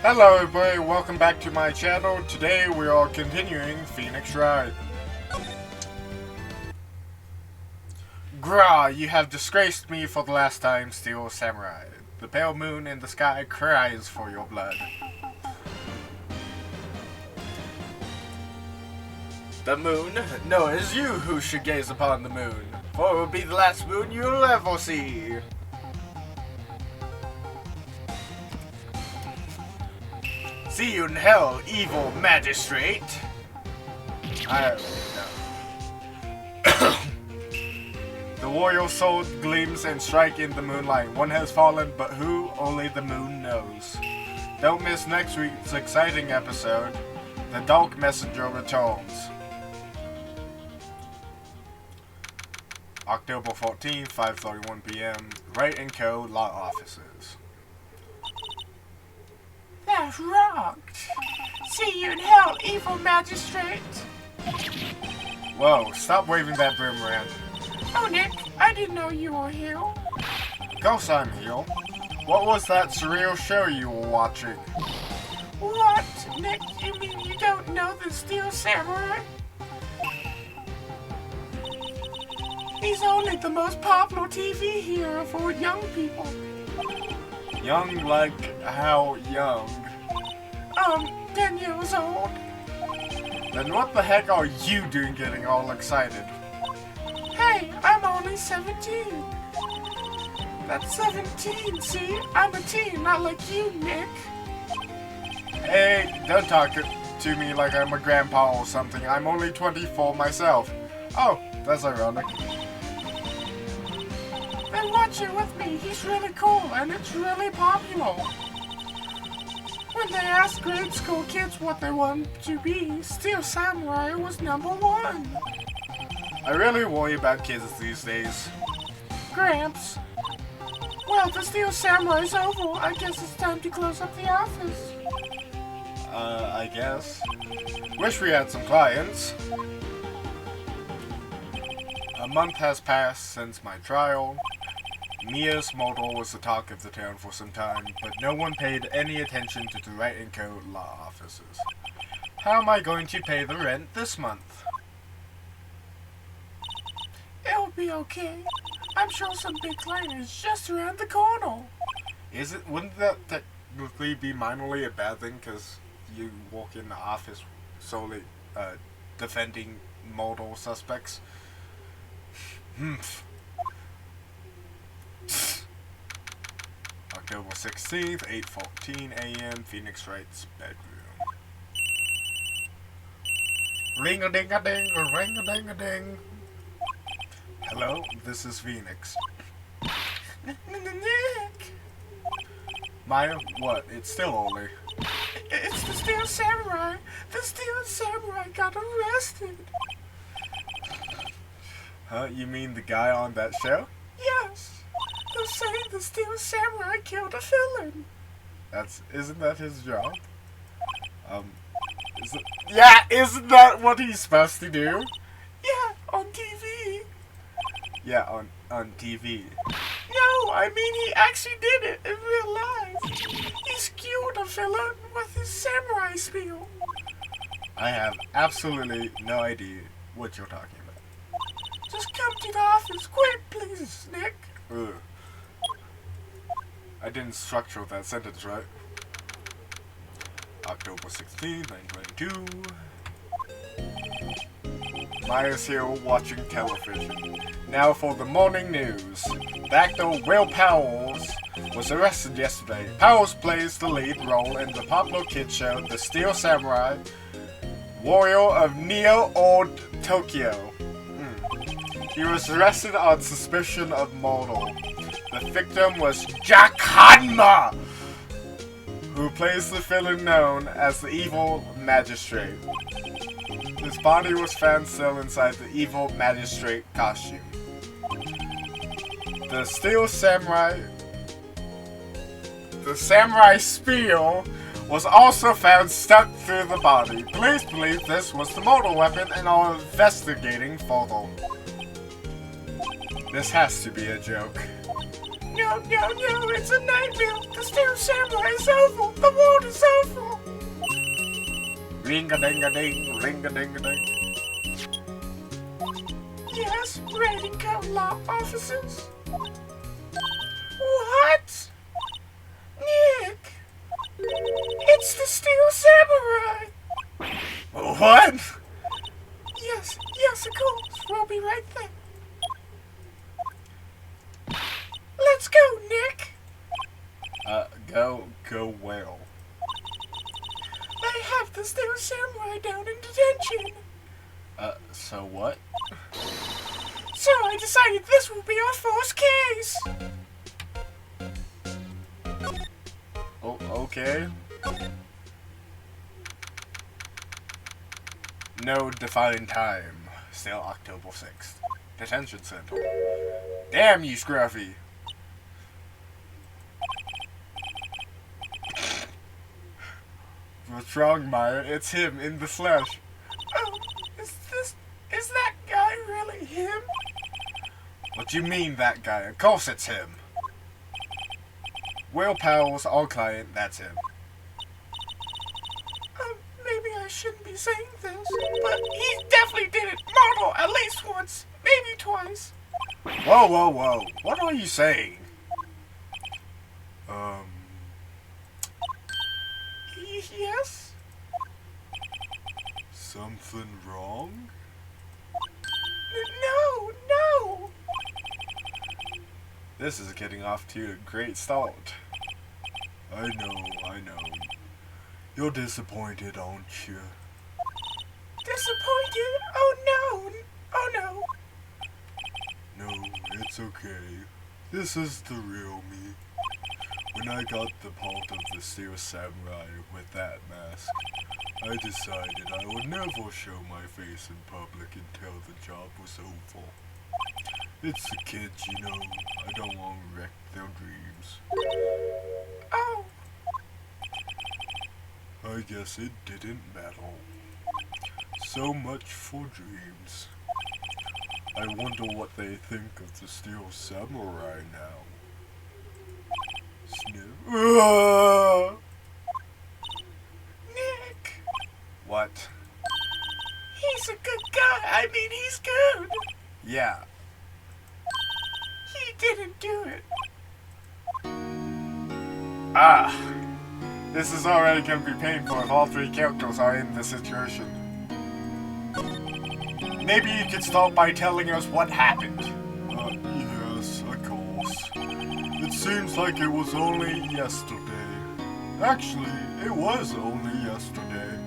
Hello everybody, welcome back to my channel. Today we are continuing Phoenix Wright. Grah, you have disgraced me for the last time, Steel Samurai. The pale moon in the sky cries for your blood. The moon? No, it is you who should gaze upon the moon, for it will be the last moon you'll ever see. See you in hell, evil magistrate. The warrior sword gleams and strike in the moonlight. One has fallen, but who? Only the moon knows. Don't miss next week's exciting episode. The Dark Messenger returns. October 14th, 5:31 p.m. Wright & Co. Law Offices. That rocked! See you in hell, evil magistrate! Whoa, stop waving that boomerang. Oh, Nick, I didn't know you were here. Of course I'm here. What was that surreal show you were watching? What? Nick, you mean you don't know the Steel Samurai? He's only the most popular TV hero for young people. Young like how young? 10 years old. Then what the heck are you doing getting all excited? Hey, I'm only 17. That's 17, see? I'm a teen, not like you, Nick. Hey, don't talk to me like I'm a grandpa or something. I'm only 24 myself. Oh, that's ironic. Then watch it with me. He's really cool, and it's really popular. When they asked grade school kids what they want to be, Steel Samurai was #1. I really worry about kids these days. Gramps. Well, the Steel Samurai's over. I guess it's time to close up the office. I guess. Wish we had some clients. A month has passed since my trial. Mia's model was the talk of the town for some time, but no one paid any attention to the Wright & Co. law offices. How am I going to pay the rent this month? It'll be okay. I'm sure some big client is just around the corner. Wouldn't that technically be minorly a bad thing, because you walk in the office solely defending model suspects? October 16th, 8:14 a.m., Phoenix Wright's bedroom. Ring-a-ding-a-ding, ring-a-ding-a-ding. Hello, this is Phoenix. Nick! Maya, what? It's still early. It's the Steel Samurai. The Steel Samurai got arrested. Huh? You mean the guy on that show? Yes. They're saying the Steel Samurai killed a villain. Isn't that his job? Isn't that what he's supposed to do? Yeah, on TV. Yeah, on TV. No, I mean he actually did it in real life. He skewered a villain with his samurai spear. I have absolutely no idea what you're talking about. Just come to the office, quick, please, Nick. Ugh. I didn't structure that sentence right. October 16th, 1922. Maya's here watching television. Now for the morning news. The actor Will Powers was arrested yesterday. Powers plays the lead role in the popular kids show The Steel Samurai, Warrior of Neo-Old Tokyo. He was arrested on suspicion of murder. The victim was Jack Hanma, who plays the villain known as the Evil Magistrate. His body was found still inside the Evil Magistrate costume. The Steel Samurai, the Samurai Spear, was also found stuck through the body. Police believe this was the mortal weapon and are investigating further. This has to be a joke. No, it's a nightmare. The Steel Samurai is awful. The world is awful. Ring-a-ding-a-ding, ring-a-ding-a-ding. Yes, raiding coat law officers. What? Nick! It's the Steel Samurai! What? Yes, of course. We'll be right there. Let's go, Nick! Go well. I have the Steel Samurai down in detention. So what? So I decided this will be our first case. Oh, okay. No defined time. Still October 6th. Detention center. Damn you, Scruffy! What's wrong, Maya? It's him in the flesh. Oh, is that guy really him? What do you mean, that guy? Of course it's him. Will Powell's our client, that's him. Maybe I shouldn't be saying this, but he definitely did it mortal at least once, maybe twice. Whoa. What are you saying? Yes? Something wrong? No. This is getting off to a great start. I know. You're disappointed, aren't you? Disappointed? Oh no. No, it's okay. This is the real me. When I got the part of the Steel Samurai with that mask, I decided I would never show my face in public until the job was over. It's the kids, you know. I don't want to wreck their dreams. Oh. I guess it didn't matter. So much for dreams. I wonder what they think of the Steel Samurai now. Sniff. Nick. What? He's a good guy. I mean, he's good. Yeah. He didn't do it. This is already going to be painful if all three characters are in this situation. Maybe you could start by telling us what happened. Yes, of course. It seems like it was only yesterday. Actually, it was only yesterday.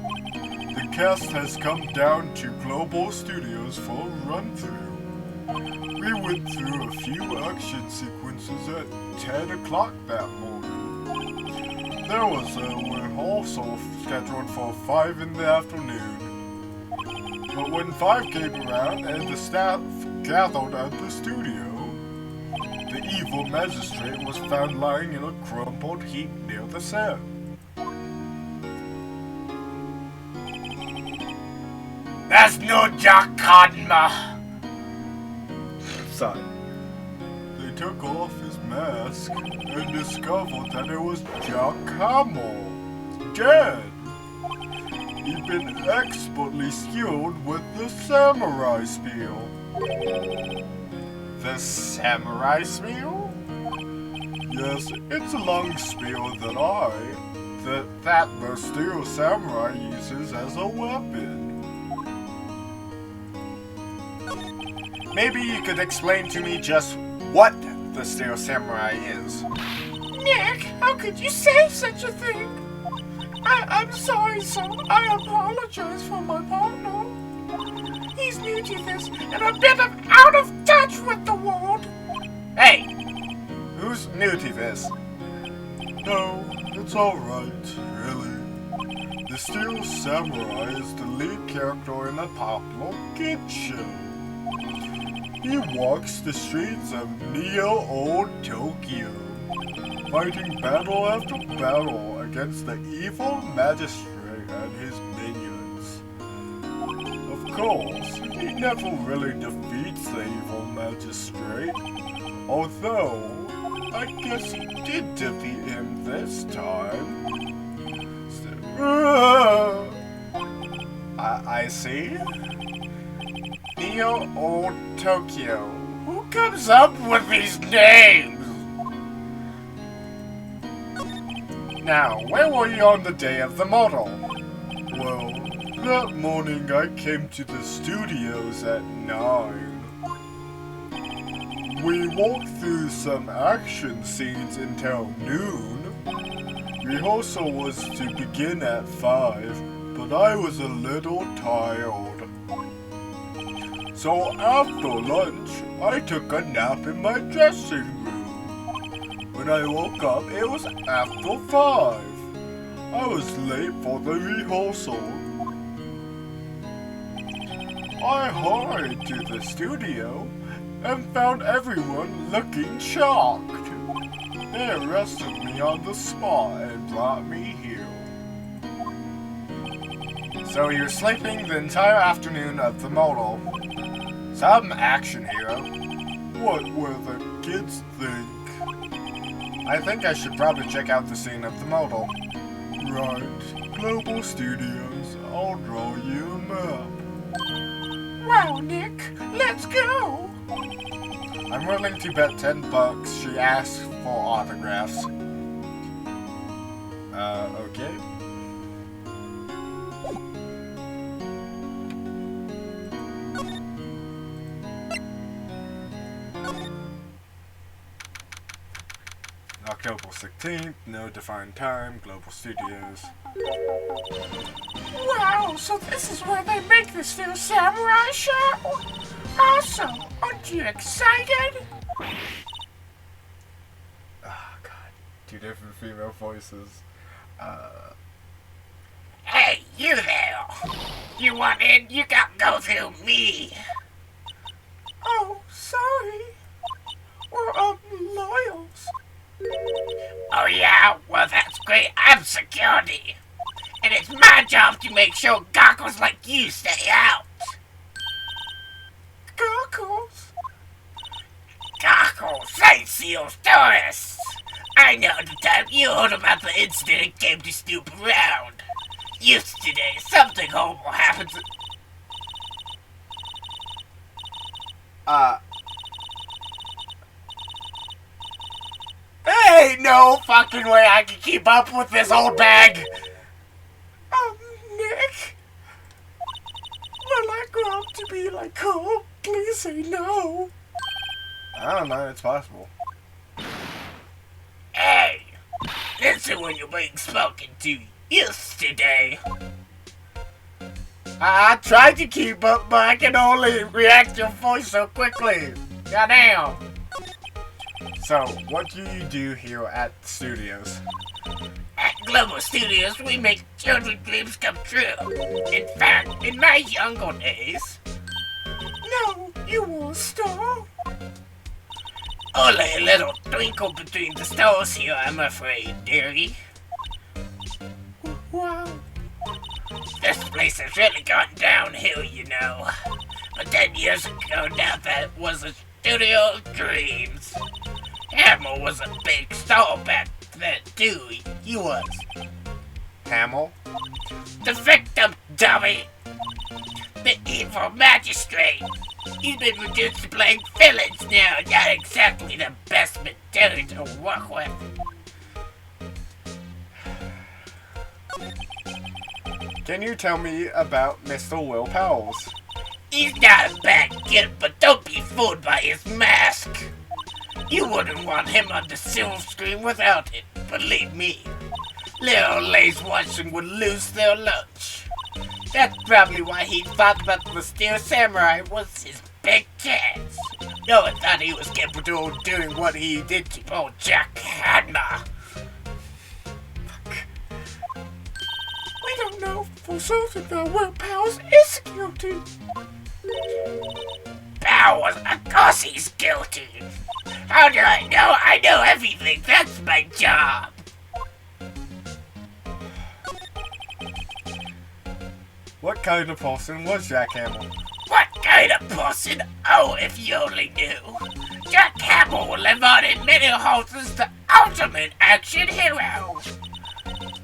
The cast has come down to Global Studios for a run-through. We went through a few action sequences at 10 o'clock that morning. There was a rehearsal scheduled for 5 in the afternoon. But when 5 came around and the staff gathered at the studio, the evil magistrate was found lying in a crumpled heap near the set. That's no Jack Codma! Son. They took off his mask and discovered that it was Jack Hamill, dead. He'd been expertly skilled with the samurai spear. The samurai spear? Yes, it's a long spear that the Steel Samurai uses as a weapon. Maybe you could explain to me just what the Steel Samurai is. Nick, how could you say such a thing? I'm sorry, son. I apologize for my partner. He's new to this and a bit out of touch with the world. Hey! Who's new to this? No, it's alright, really. The Steel Samurai is the lead character in a popular kids show. He walks the streets of neo-old Tokyo, fighting battle after battle against the evil magistrate and his minions. Of course, he never really defeats the evil magistrate, Although, I guess he did defeat him this time. I see. Neo or Tokyo? Who comes up with these names? Now, where were you on the day of the model? Well, that morning I came to the studios at 9. We walked through some action scenes until noon. Rehearsal was to begin at 5, but I was a little tired. So after lunch, I took a nap in my dressing room. When I woke up, it was after 5. I was late for the rehearsal. I hurried to the studio and found everyone looking shocked. They arrested me on the spot and brought me here. So you're sleeping the entire afternoon of the model. Some action hero. What will the kids think? I think I should probably check out the scene of the model. Right. Global Studios. I'll draw you a map. Wow, Nick, let's go! I'm willing to bet $10 she asks for autographs. Okay. October 16th, no defined time, Global Studios. Wow, so this is where they make this new samurai show? Awesome! Aren't you excited? Oh god, 2 different female voices. Hey, you there! You want in? You gotta go through me! Oh, sorry. We're loyals. Oh yeah? Well that's great, I'm security! And it's my job to make sure goggles like you stay out! Goggles? Goggles, sight seals, tourists! I know the time you heard about the incident and came to snoop around. Yesterday, something horrible happened to... There ain't no fucking way I can keep up with this old bag! Nick? Will I grow up to be like Cole? Please say no. I don't know, it's possible. Hey! Listen when you're being spoken to yesterday. I tried to keep up, but I can only react to your voice so quickly. Goddamn. So, what do you do here at the studios? At Global Studios, we make children's dreams come true. In fact, in my younger days... No, you were a star. Only a little twinkle between the stars here, I'm afraid, dearie. Wow. This place has really gone downhill, you know. But 10 years ago now, that was a studio of dreams. Hammer was a big star back then, too. He was. Hamill? The victim, dummy! The evil magistrate! He's been reduced to playing villains now, not exactly the best material to work with. Can you tell me about Mr. Will Powers? He's not a bad kid, but don't be fooled by his mask. You wouldn't want him on the silver screen without it, believe me. Little lays watching would lose their lunch. That's probably why he thought that the Steel Samurai was his big chance. No one thought he was capable of doing what he did to poor Jack Hanna. We don't know for certain that Will Powers is guilty. Powers, of course he's guilty. How do I know? I know everything. That's my job. What kind of person was Jack Hamill? What kind of person? Oh, if you only knew. Jack Hamill will live on in many halls as the ultimate action hero.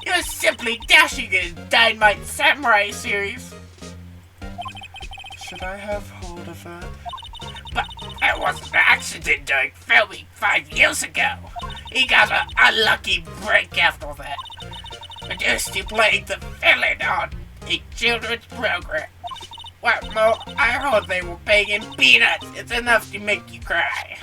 You're simply dashing in Dynamite Samurai series. Should I have hold of that? But that was an accident during filming 5 years ago. He got an unlucky break after that. Reduced to playing the villain on a children's program. What more? I heard they were paying him peanuts. It's enough to make you cry.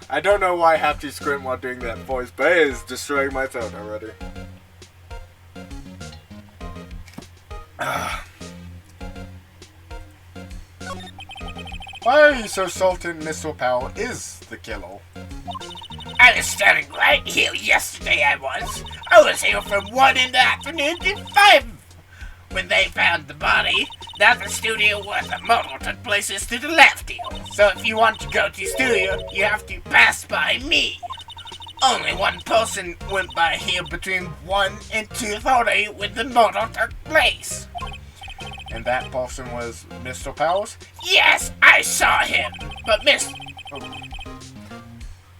I don't know why I have to squint while doing that voice, but it is destroying my throat already. Why are you so salty? Mr. Powell is the killer. I was standing right here yesterday, I was here from 1 in the afternoon to 5 when they found the body. Now the studio where the murder took place is to the left here. So if you want to go to studio, you have to pass by me. Only one person went by here between 1 and 2:30 when the murder took place. And that person was Mr. Powell's? Yes, I saw him, but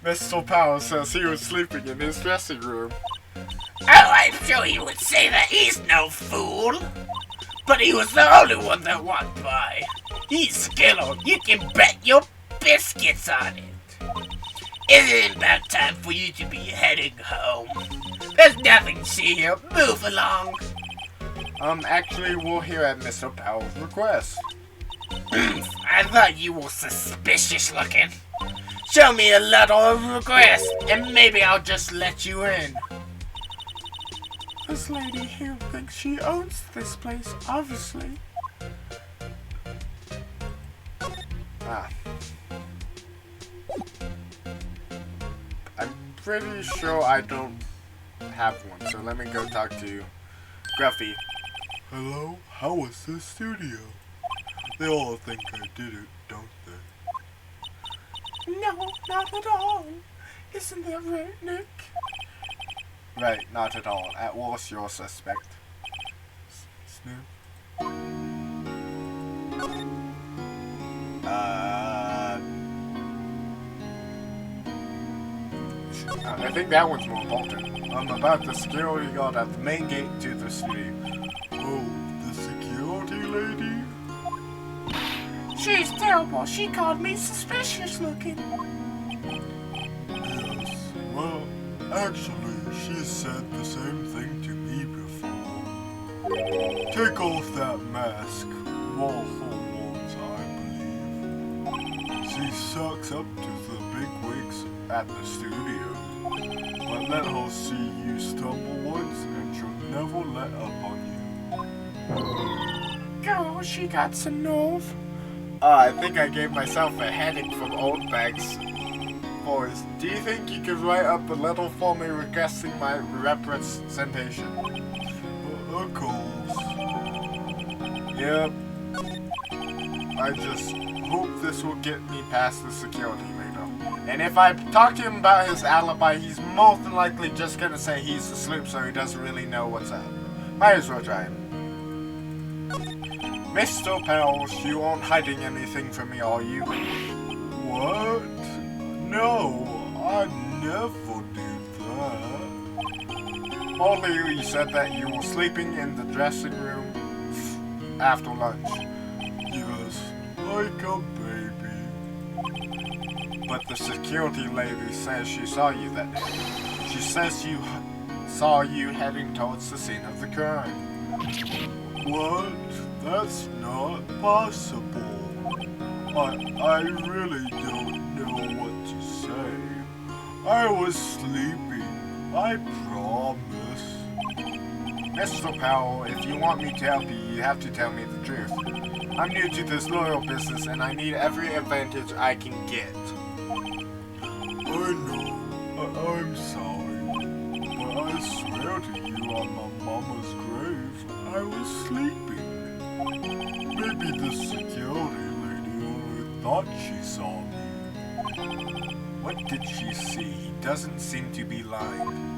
Mr. Powell says he was sleeping in his dressing room. Oh, I'm sure he would say that he's no fool. But he was the only one that walked by. He's a killer. You can bet your biscuits on it. Isn't it about time for you to be heading home? There's nothing to see here. Move along. Actually, we're here at Mr. Powell's request. I thought you were suspicious looking. Show me a letter of request, and maybe I'll just let you in. This lady here thinks she owns this place, obviously. I'm pretty sure I don't have one, so let me go talk to Gruffy. Hello, how was the studio? They all think I did it, don't they? No, not at all. Isn't that right, Nick? Right, not at all. At worst, you're a suspect. Snoop? I think that one's more important. About the security guard at the main gate to the studio. Oh, the security lady? She's terrible. She called me suspicious looking. Yes, well, actually, she said the same thing to me before. Take off that mask. Wall for once, I believe. She sucks up to the big wigs at the studio. But let her see you stumble once and she'll never let up on you. Girl, she got some nerve. I think I gave myself a headache from old bags. Boys, do you think you could write up a letter for me requesting my representation? Of course. Yep. I just hope this will get me past the security later. And if I talk to him about his alibi, he's more than likely just gonna say he's asleep so he doesn't really know what's up. Might as well try him. Mr. Pals, you aren't hiding anything from me, are you? What? No, I never do that. Earlier you said that you were sleeping in the dressing room after lunch. Yes, like a baby. But the security lady says she saw you that day. She says you saw you heading towards the scene of the crime. What? That's not possible. I really don't know what to say. I was sleeping. I promise. Mr. Powell, if you want me to help you, you have to tell me the truth. I'm new to this loyal business and I need every advantage I can get. I know. I'm sorry. But I swear to you on my mama's grave, I was sleeping. Maybe the security lady only thought she saw me. What did she see? He doesn't seem to be lying.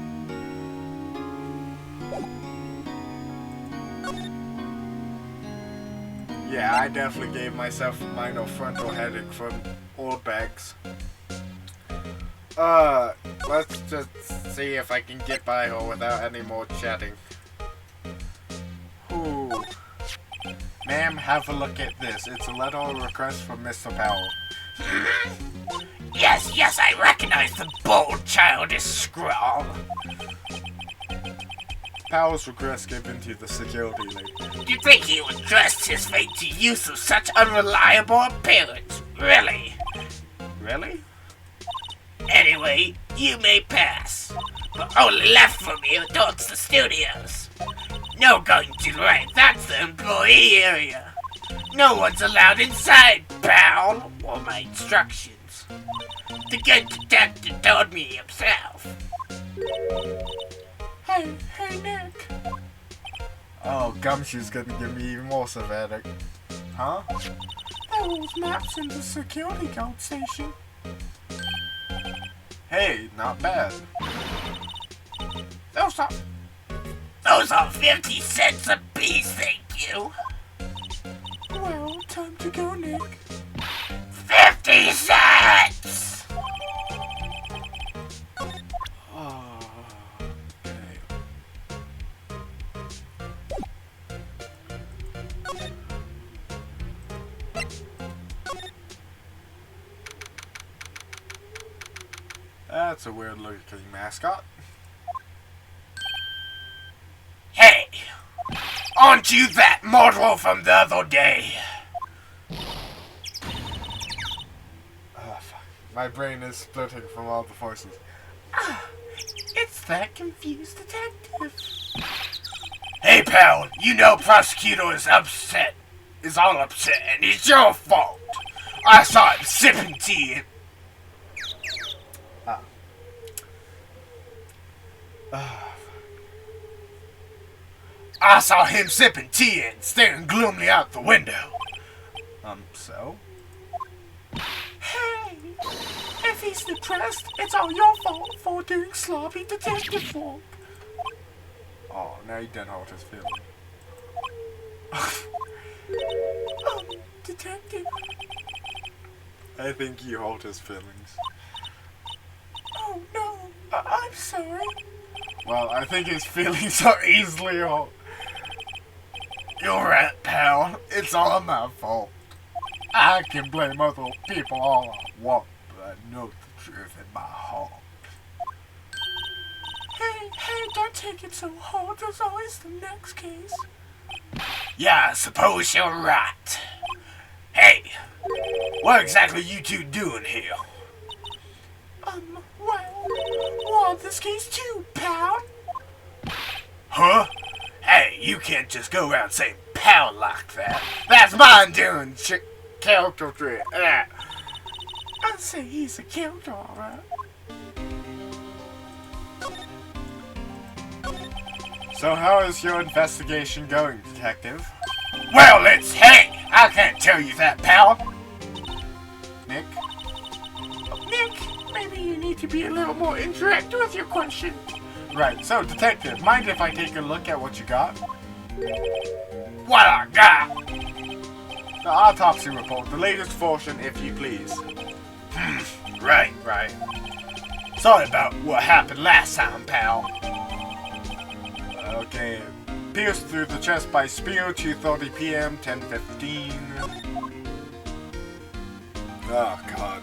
Yeah, I definitely gave myself a minor frontal headache from old bags. Let's just see if I can get by her without any more chatting. Ooh. Ma'am, have a look at this. It's a letter of request from Mr. Powell. Yes, I recognize the bold, childish scrawl. Powell's request given to the security lady. Do you think he would trust his fate to use of such unreliable appearance? Really? Really? Anyway, you may pass. But only left from you towards the studios. No going to the right, that's the employee area. No one's allowed inside, pal. Or my instructions. The good detective told me himself. Hey, Nick. Oh, Gumshoe's gonna give me even more severic. Huh? There was maps in the security guard station. Hey, not bad. Those are 50 cents a piece, thank you. Well, time to go, Nick. 50 cents! Oh, okay. That's a weird looking mascot. Hey! Aren't you that mortal from the other day? Oh, fuck. My brain is splitting from all the voices. It's that confused detective. Hey, pal, you know prosecutor is upset. Is all upset, and it's your fault. I saw him sipping tea. I saw him sipping tea and staring gloomily out the window. So? Hey! If he's depressed, it's all your fault for doing sloppy detective work. Oh, now you done hurt his feelings. Detective. I think you hurt his feelings. Oh, no. I'm sorry. Well, I think his feelings are easily hurt. You're right, pal. It's all my fault. I can blame other people all I want, but I know the truth in my heart. Hey, don't take it so hard. There's always the next case. Yeah, I suppose you're right. Hey, what exactly you two doing here? Well, we're on this case too, pal. Huh? Hey, you can't just go around saying pal like that. That's mine doing character trait. I'd say he's a character, alright. So how is your investigation going, detective? Well, it's hey! I can't tell you that, pal. Nick? Nick, maybe you need to be a little more indirect with your questions. Right, so detective, mind if I take a look at what you got? What I got? The autopsy report, the latest version, if you please. Right. Sorry about what happened last time, pal. Okay, pierced through the chest by spear, 2:30 p.m., 10:15. Oh, God.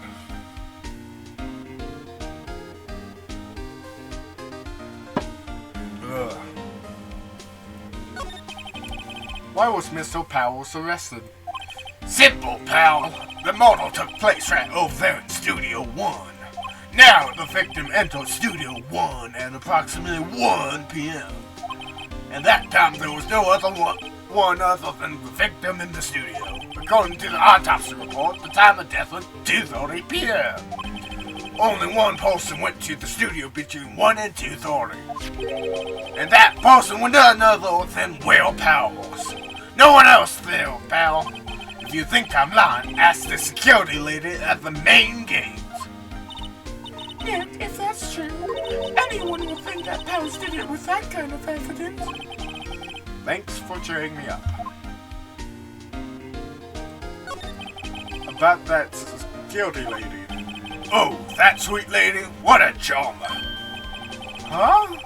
Ugh. Why was Mr. Powers arrested? Simple, pal. The murder took place right over there in Studio 1. Now, the victim entered Studio 1 at approximately 1 p.m. And that time there was no other one other than the victim in the studio. According to the autopsy report, the time of death was 2:30 p.m. Only one person went to the studio between 1 and 2:30. And that person was none other than Will Powers. No one else there, pal. If you think I'm lying, ask the security lady at the main gate. Nick, if that's true, anyone would think that Powers did it with that kind of evidence. Thanks for cheering me up. about that security lady. Oh, that sweet lady? What a charmer. Huh?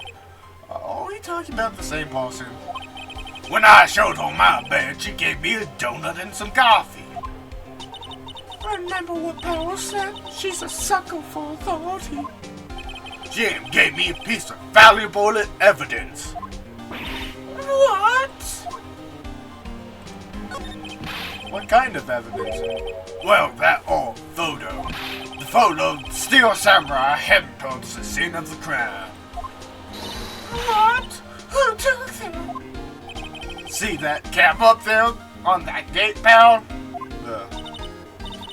Are we talking about the same person? When I showed her my bed, she gave me a donut and some coffee. Remember what Powell said? She's a sucker for authority. Jim gave me a piece of valuable evidence. What? What kind of evidence? Well, that old photo. The photo of Steel Samurai heading towards the scene of the crime. What? Who took them? See that cam up there on that gate, pal?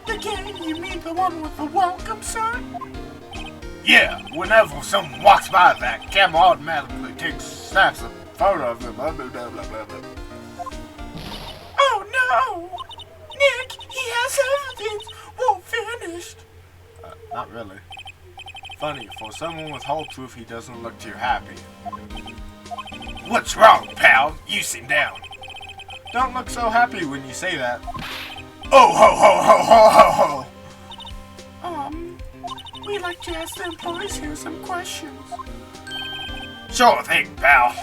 The game? You mean the one with the welcome sign? Yeah, whenever someone walks by, that camera automatically snaps a photo of them. Blah, blah, blah, blah, blah, blah. Oh no! Nick, he has evidence! Won't finish! Not really. Funny, for someone with whole proof, he doesn't look too happy. What's wrong, pal? You seem down. Don't look so happy when you say that. Oh, ho, ho, ho, ho, ho, ho! We'd like to ask the employees here some questions. Sure thing, pal.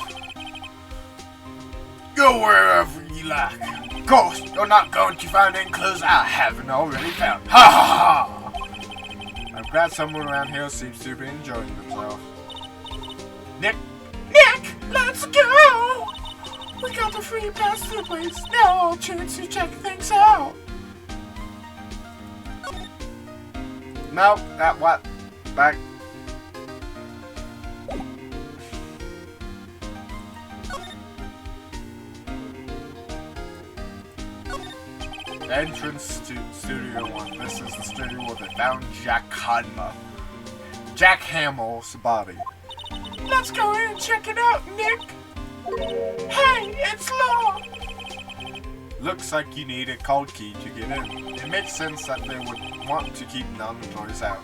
Go wherever you like. Of course, you're not going to find any clues I haven't already found. Ha ha ha! I'm glad someone around here seems to be enjoying themselves. Nick, let's go! We got the free pass to the place. Now our chance to check things out. No, that what? Back. Entrance to Studio 1. This is the studio where they found Jack Hamill's body. Let's go in and check it out, Nick. Hey, it's locked. Looks like you need a code key to get in. It makes sense that they would want to keep non-employees out.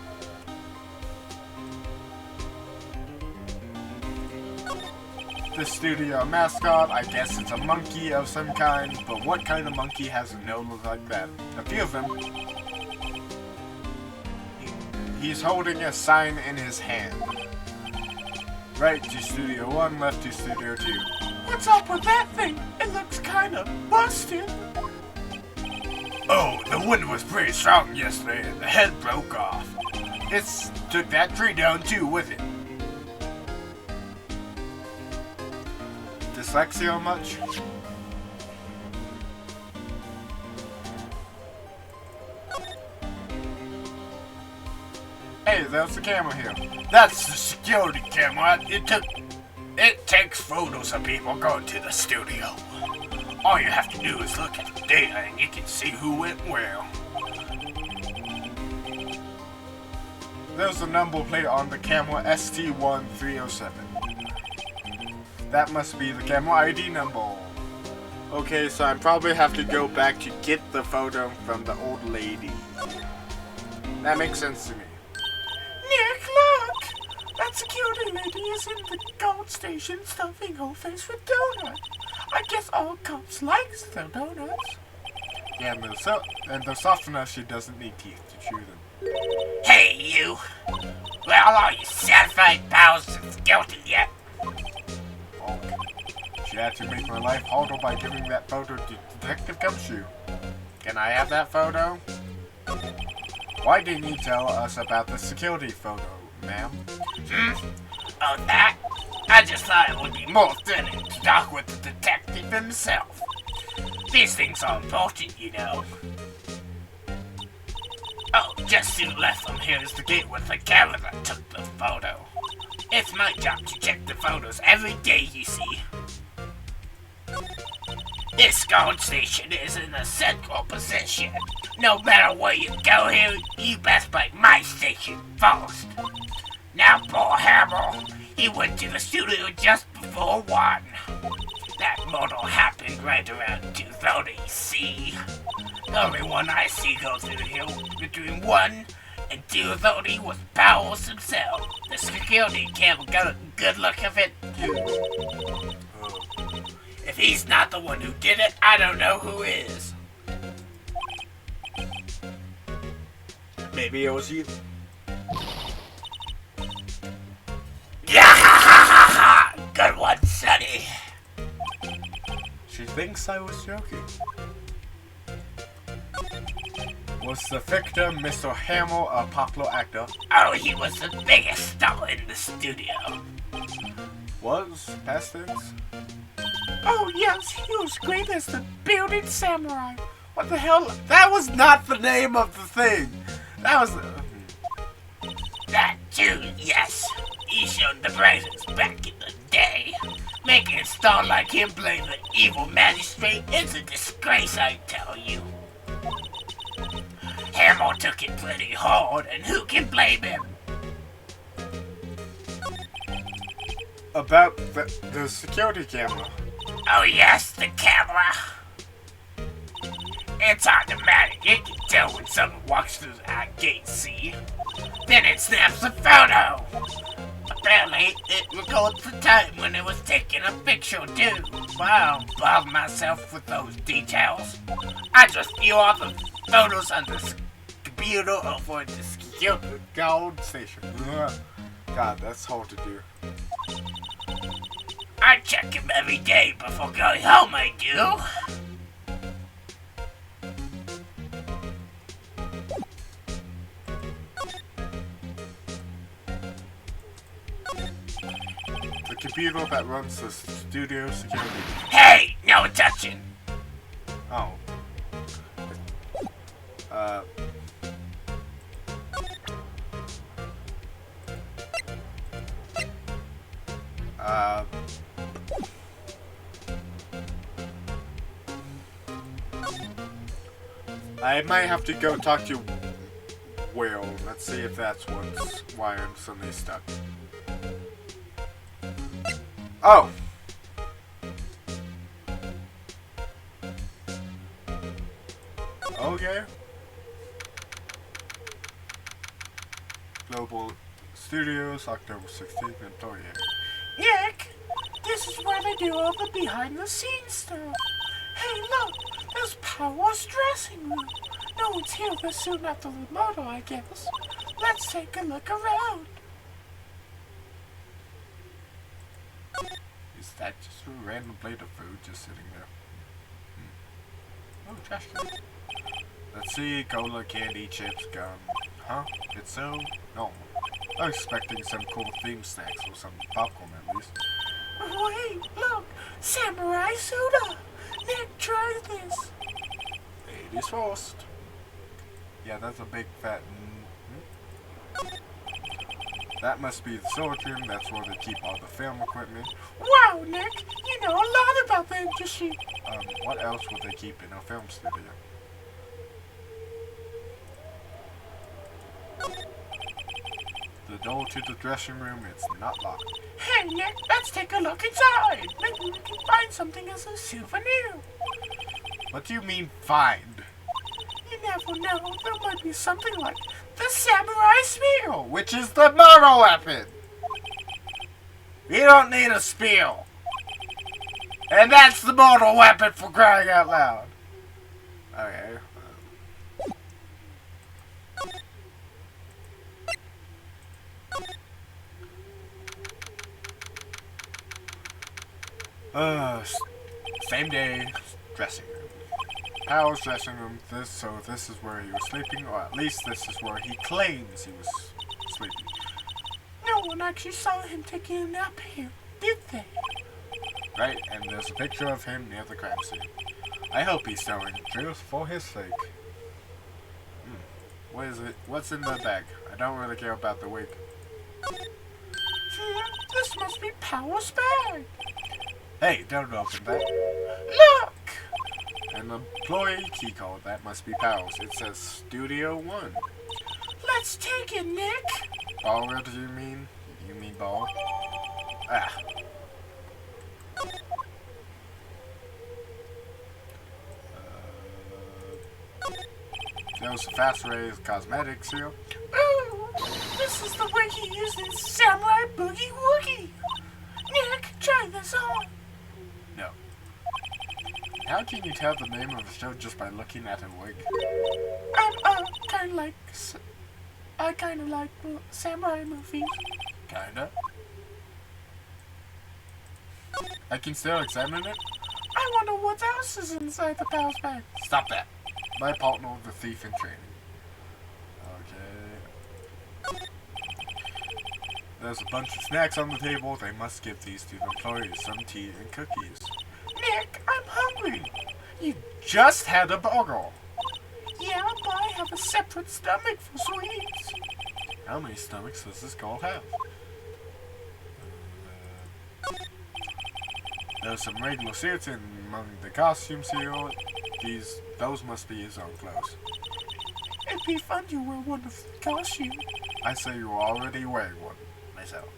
The studio mascot, I guess it's a monkey of some kind, but what kind of monkey has a nose like that? A few of them. He's holding a sign in his hand. Right to Studio 1, left to Studio 2. What's up with that thing? It looks kinda busted. Oh, the wind was pretty strong yesterday and the head broke off. It took that tree down too with it. Dyslexia much? Hey, there's the camera here. That's the security camera. It takes photos of people going to the studio. All you have to do is look at the data and you can see who went where. There's a number plate on the camera ST1307. That must be the camera ID number. Okay, so I probably have to go back to get the photo from the old lady. That makes sense to me. Nick, look! That security lady is in the gold station stuffing her face with donuts. I guess all cops likes their donuts. Yeah, and they're soft enough she doesn't need teeth to chew them. Hey, you! Well, are you satisfied, pals? It's guilty yet? Oh, she had to make my life harder by giving that photo to Detective Gumshoe. Can I have that photo? Why didn't you tell us about the security photo, ma'am? Oh, that? I just thought it would be more fitting to talk with the detective himself. These things are important, you know. Oh, just to the left from here is the gate with the camera that took the photo. It's my job to check the photos every day, you see. This gold station is in a central position. No matter where you go here, you best play my station first. Now, poor Hamill, he went to the studio just before 1. That murder happened right around 2:30, see? The only one I see go through here between 1 and 2:30 was Powers himself. The security camera got a good look of it, too. If he's not the one who did it, I don't know who is. Maybe it was you. Yeah! Good one, Sonny. She thinks I was joking. Was the victim Mr. Hamill a popular actor? Oh, he was the biggest star in the studio. Was? Past tense? Oh yes, he was great as the bearded samurai. What the hell? That was not the name of the thing! That was... That too, yes. He showed the brightest back in the day. Making a star like him play the evil magistrate is a disgrace, I tell you. Hamill took it pretty hard, and who can blame him? About the security camera. Oh yes, the camera. It's automatic. It can tell when someone walks through our gate, see? Then it snaps a photo. Apparently, it records the time when it was taking a picture, too. Wow, bother myself with those details. I just view all the photos on the computer over the security. Gold station. Ugh. God, that's hard to do. I check him every day before going home, I do. The computer that runs the studio security. Hey, no touching. Oh. I might have to go talk to Will. Let's see if that's why I'm suddenly stuck. Oh! Okay. Global Studios, October 16th, and 28th. Nick, this is where they do all the behind-the-scenes stuff. Hey, look, there's Power's dressing room. No one's here this soon after the motor, I guess. Let's take a look around. Is that just a random plate of food just sitting there? Oh, trash can. Let's see, cola, candy, chips, gum. Huh? It's so normal. I was expecting some cool theme snacks or some popcorn at least. Wait, look, Samurai Soda. Nick, try this. Ladies first. Yeah, that's a big fat... That must be the storage room. That's where they keep all the film equipment. Wow, Nick, you know a lot about the industry. What else would they keep in a film studio? The door to the dressing room, it's not locked. Hey, Nick, let's take a look inside. Maybe we can find something as a souvenir. What do you mean, find? You never know. There might be something like the Samurai Spear. Which is the murder weapon! You don't need a spear. And that's the mortal weapon, for crying out loud. Okay. Same day, dressing room. Powell's dressing room, this is where he was sleeping, or at least this is where he claims he was sleeping. No one actually saw him taking a nap here, did they? Right, and there's a picture of him near the crime scene. I hope he's telling the truth for his sake. What is it? What's in the bag? I don't really care about the wig. This must be Power's bag. Hey, don't open that. Look! An employee key code, that must be Powell's. It says Studio 1. Let's take it, Nick. Ball, what do you mean? You mean ball? Ah. There's a fast raise cosmetics here. Ooh, this is the wig he used in Samurai Boogie Woogie. Nick, try this on. No. How can you tell the name of a show just by looking at a wig? Kind of like I kind of like samurai movies. Kinda. I can still examine it? I wonder what else is inside the Powell's bag. Stop that. My partner, the thief in training. Okay. There's a bunch of snacks on the table. They must give these to the employees. Some tea and cookies. Nick, I'm hungry. You just had a burger. Yeah, but I have a separate stomach for sweets. How many stomachs does this girl have? There's some regular suits among the costumes here. Those must be his own clothes. It'd be fun to wear one of the costumes. I say you're already wearing one, myself.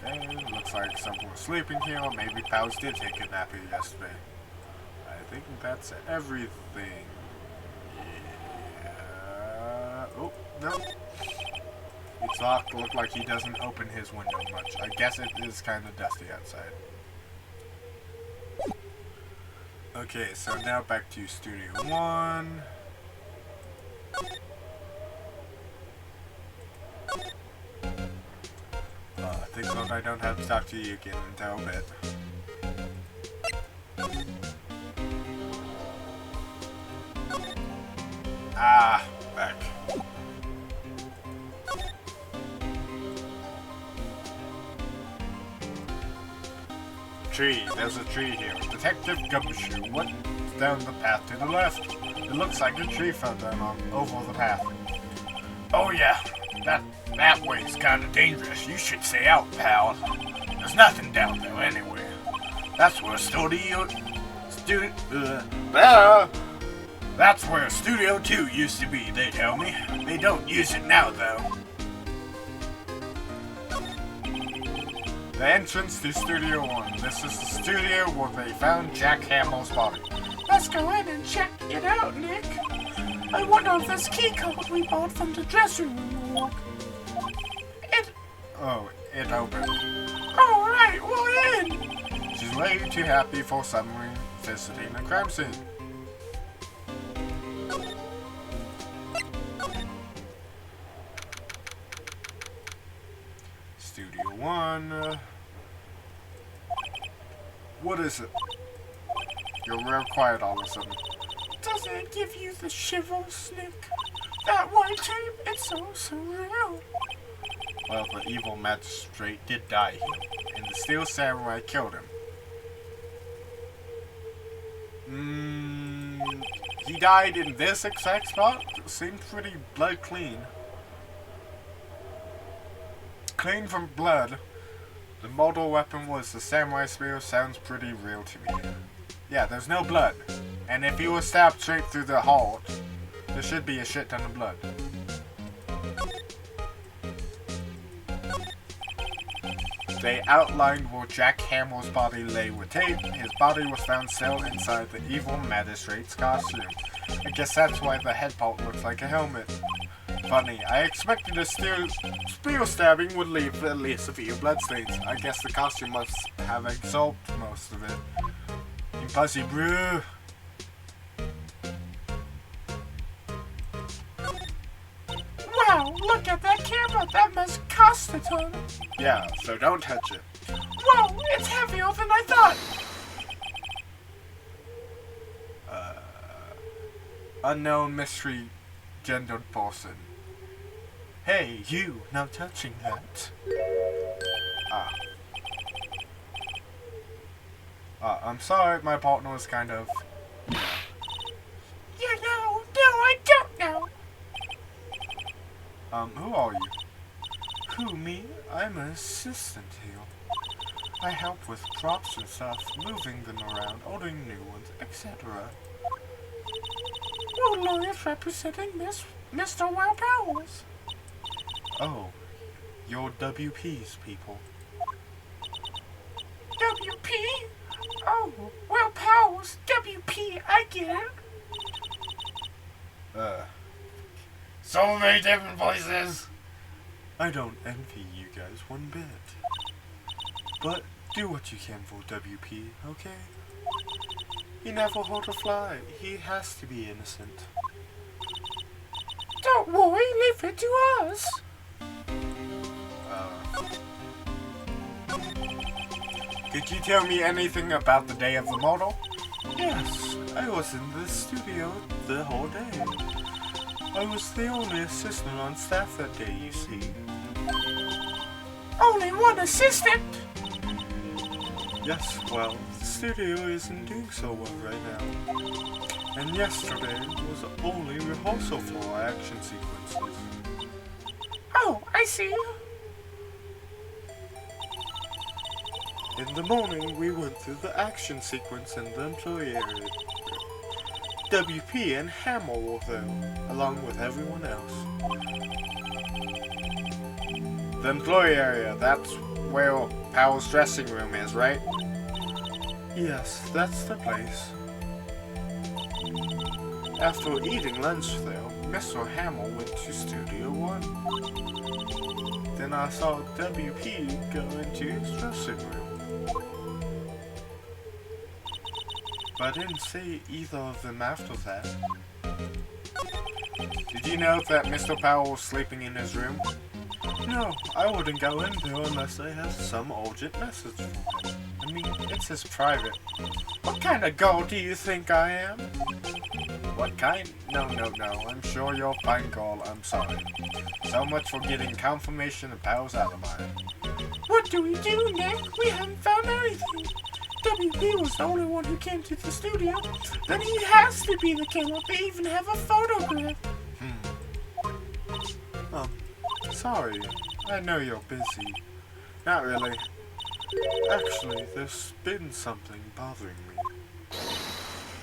Okay, looks like someone's sleeping here. Maybe Pals did take a nap here yesterday. I think that's everything. Yeah. Oh, no. It's locked. Look like he doesn't open his window much. I guess it is kind of dusty outside. Okay, so now back to Studio 1. Thanks God I don't have to talk to you again until a bit. Ah, back. Tree, there's a tree here. Detective Gumshoe went down the path to the left. It looks like a tree fell down over the path. Oh yeah, that way's kinda dangerous. You should stay out, pal. There's nothing down there anyway. That's where That's where Studio 2 used to be, they tell me. They don't use it now, though. The entrance to Studio 1. This is the studio where they found Jack Hamill's body. Let's go in and check it out, Nick. I wonder if this key code we bought from the dressing room will work. Oh, it opened. Alright, we're in. She's way too happy for someone visiting a crime scene. Studio 1. What is it? You're real quiet all of a sudden. Doesn't it give you the shivers, Nick? That white tape, it's so surreal. Well, the evil magistrate did die here, and the Steel Samurai killed him. He died in this exact spot? Seemed pretty blood clean. Clean from blood. The mortal weapon was the samurai spear. Sounds pretty real to me. Yeah, there's no blood. And if you were stabbed straight through the heart, there should be a shit ton of blood. They outlined where Jack Hamill's body lay with tape. His body was found still inside the evil magistrate's costume. I guess that's why the head part looks like a helmet. Funny, I expected a spear stabbing would leave at least a few bloodstains. I guess the costume must have absorbed most of it. Impossible. Wow, look at that camera. That must cost a ton. Yeah, so don't touch it. Whoa, it's heavier than I thought. Unknown mystery gendered person. Hey, you, no touching that. I'm sorry, my partner was kind of... You know, no, I don't know. Who are you? Who, me? I'm an assistant here. I help with props and stuff, moving them around, ordering new ones, etc. We're lawyers representing Mr. Will Powers. Oh, you're WP's people. WP? Oh, Will Powers, WP, I get it. So many different voices. I don't envy you guys one bit. But do what you can for WP, okay? He never hurt a fly. He has to be innocent. Don't worry, leave it to us. Could you tell me anything about the day of the model? Yes, I was in the studio the whole day. I was the only assistant on staff that day, you see. Only one assistant? Yes, well, the studio isn't doing so well right now. And yesterday was only rehearsal for our action sequences. Oh, I see. In the morning, we went through the action sequence in the employee area. WP and Hamill were there, along with everyone else. The employee area, that's where Powell's dressing room is, right? Yes, that's the place. After eating lunch there, Mr. Hamill went to Studio 1. Then I saw WP go into his dressing room. But I didn't see either of them after that. Did you know that Mr. Powell was sleeping in his room? No, I wouldn't go in there unless I had some urgent message for him. I mean, it's his private. What kind of girl do you think I am? What kind? No. I'm sure you're a fine girl. I'm sorry. So much for getting confirmation of Powell's alibi. What do we do, Nick? We haven't found anything. WP was the only one who came to the studio. Then he has to be the killer. They even have a photograph. Sorry. I know you're busy. Not really. Actually, there's been something bothering me.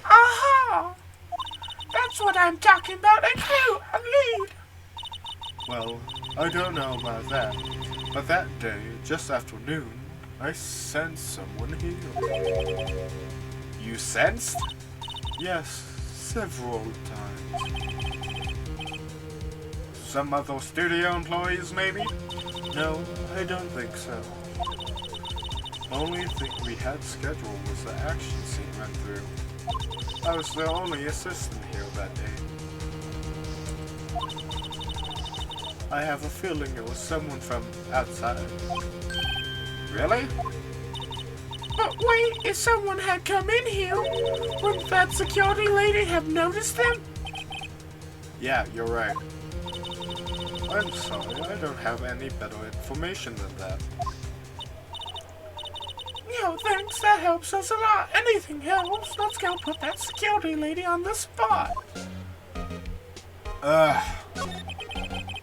Aha! That's what I'm talking about. A clue, a lead. Well, I don't know about that. But that day, just after noon, I sensed someone here. You sensed? Yes, several times. Some other studio employees, maybe? No, I don't think so. Only thing we had scheduled was the action scene run through. I was the only assistant here that day. I have a feeling it was someone from outside. Really? But wait, if someone had come in here, wouldn't that security lady have noticed them? Yeah, you're right. I'm sorry, I don't have any better information than that. No, thanks, that helps us a lot. Anything helps. Let's go put that security lady on the spot.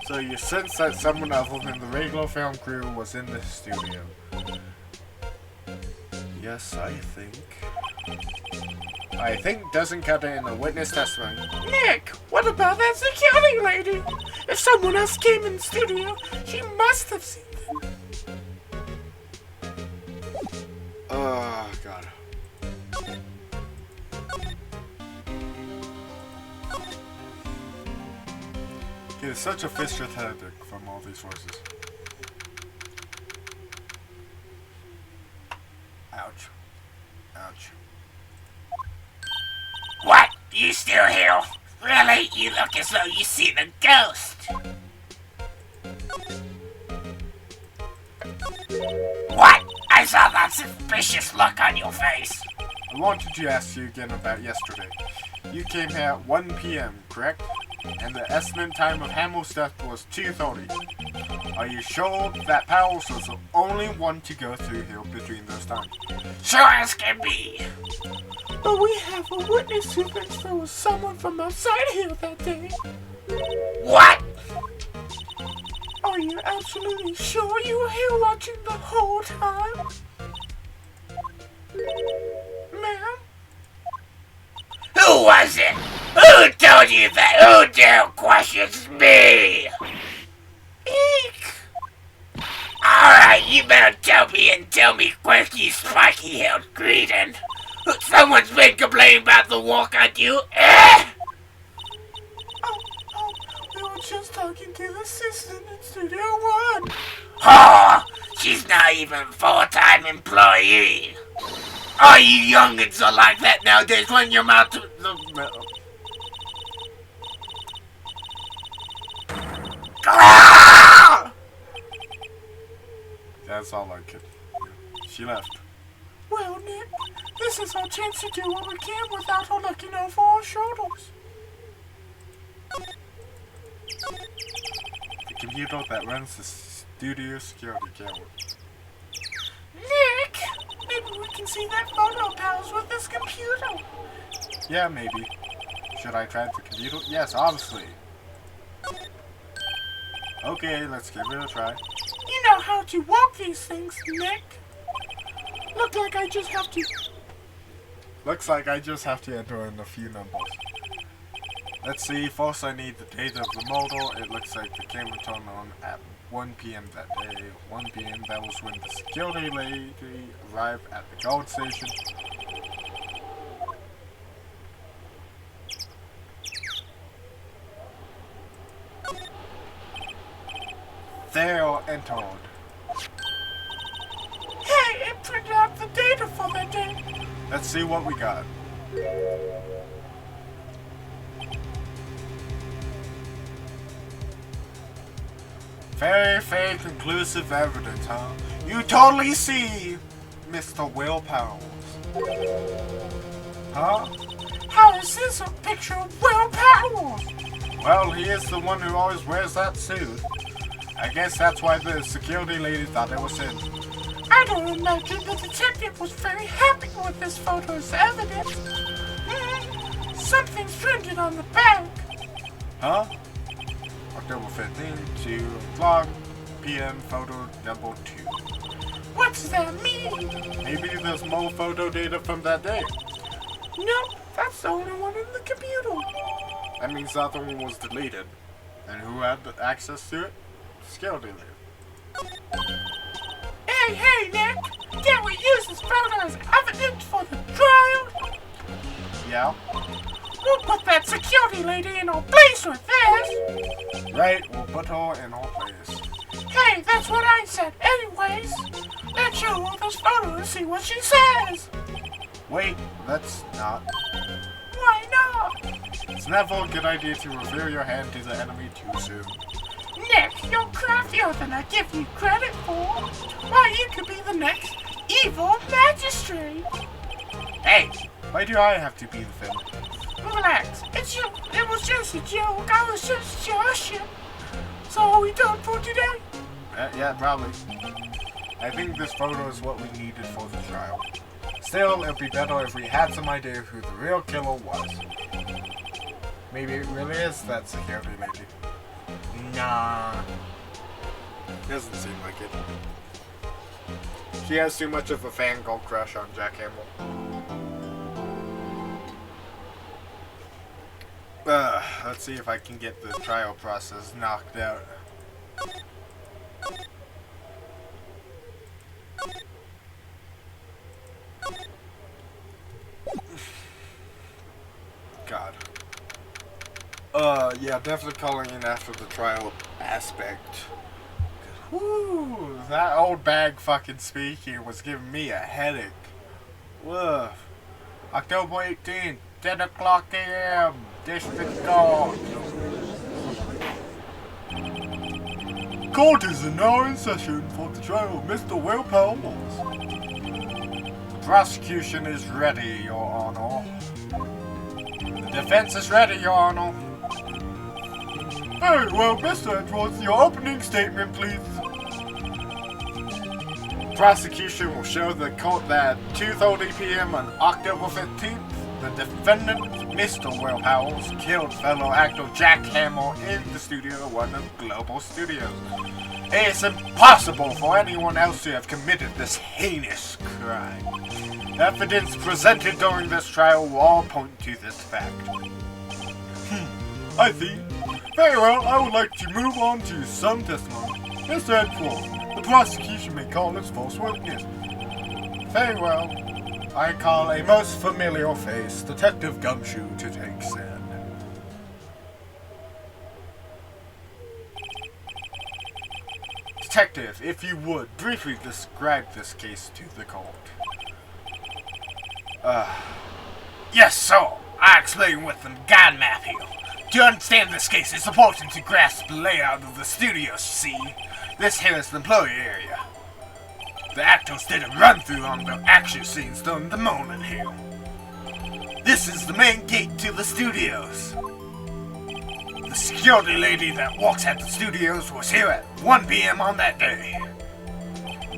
So you sense that someone other than the regular film crew was in the studio? Yes, I think. I think doesn't cut it in the witness testimony. Nick, what about that security lady? If someone else came in the studio, she must have seen them. Oh, God. He is such a Fisher tactic from all these voices. Ouch. Ouch. What? You still here? Really? You look as though you seen a ghost. What? I saw that suspicious look on your face. I wanted to ask you again about yesterday. You came here at 1 p.m., correct? And the estimate time of Hamill's death was 2:30. Are you sure that Powell was the only one to go through here between those times? Sure as can be. But we have a witness who thinks there was someone from outside here that day. What? Are you absolutely sure you were here watching the whole time? Ma'am? Who was it? Who told you that? Who dare questions me? Eek! Alright, you better tell me and tell me quick, you spiky-haired cretin. Someone's been complaining about the walk on you. We were just talking to the assistant in Studio 1. Oh, she's not even a full-time employee. All you youngins are like that nowadays. Run your mouth to the... That's all I could do. She left. Well, Nick, this is our chance to do what we can without her looking over our shoulders. The computer that runs the studio security camera. Nick, maybe we can see that photo of Pals with this computer. Yeah, maybe. Should I try the computer? Yes, obviously. Okay, let's give it a try. You know how to walk these things, Nick. Looks like I just have to enter in a few numbers. Let's see, first I need the date of the model. It looks like the camera turned on at 1 p.m. that day. 1 p.m. that was when the security lady arrived at the guard station. There entered. Hey, it printed out the data for that day. Let's see what we got. Very conclusive evidence, huh? You totally see Mr. Will Powers. Huh? How is this a picture of Will Powers? Well, he is the one who always wears that suit. I guess that's why the security lady thought it was him. I don't imagine the detective was very happy with this photo as evidence. Something's printed on the back. Huh? October 15th, 2 o'clock p.m. photo number 2. What does that mean? Maybe there's more photo data from that day. Nope, that's the only one in the computer. That means the other one was deleted. And who had access to it? Security lady. Hey, Nick! Can we use this photo as evidence for the trial? Yeah? We'll put that security lady in her place with this. Right, we'll put her in her place. Hey, that's what I said. Anyways, let's show her this photo and see what she says. Wait, let's not. Why not? It's never a good idea to reveal your hand to the enemy too soon. Nick, you're craftier than I give you credit for. Why, you could be the next evil magistrate. Hey, why do I have to be the villain? Relax, it was just a joke. I was just joshing. So are we done for today? Yeah, probably. I think this photo is what we needed for the trial. Still, it'd be better if we had some idea who the real killer was. Maybe it really is that security lady. Nah. Doesn't seem like it. She has too much of a fangirl crush on Jack Hamill. Let's see if I can get the trial process knocked out. God. Yeah, definitely calling in after the trial aspect. Woo, that old bag fucking speaking was giving me a headache. Woof. October 18th, 10 o'clock a.m. District Court. Court is now in session for the trial of Mr. Will Powers. The prosecution is ready, Your Honor. The defense is ready, Your Honor. Very well, Mr. Edwards, your opening statement, please. The prosecution will show the court that at 2:30 p.m. on October 15th, the defendant, Mr. Will Powers, killed fellow actor Jack Hamill in the studio of one of Global Studios. It is impossible for anyone else to have committed this heinous crime. Evidence presented during this trial will all point to this fact. I see. Very well, I would like to move on to some testimony. Mr. Edwards, the prosecution may call its false witness. Very well. I call a most familiar face, Detective Gumshoe, to take stand. Detective, if you would, briefly describe this case to the court. Yes, sir. I explain with the guide map here. To understand this case, it's important to grasp the layout of the studios, see? This here is the employee area. The actors did a run-through on the action scenes during the morning here. This is the main gate to the studios. The security lady that walks at the studios was here at 1 p.m. on that day.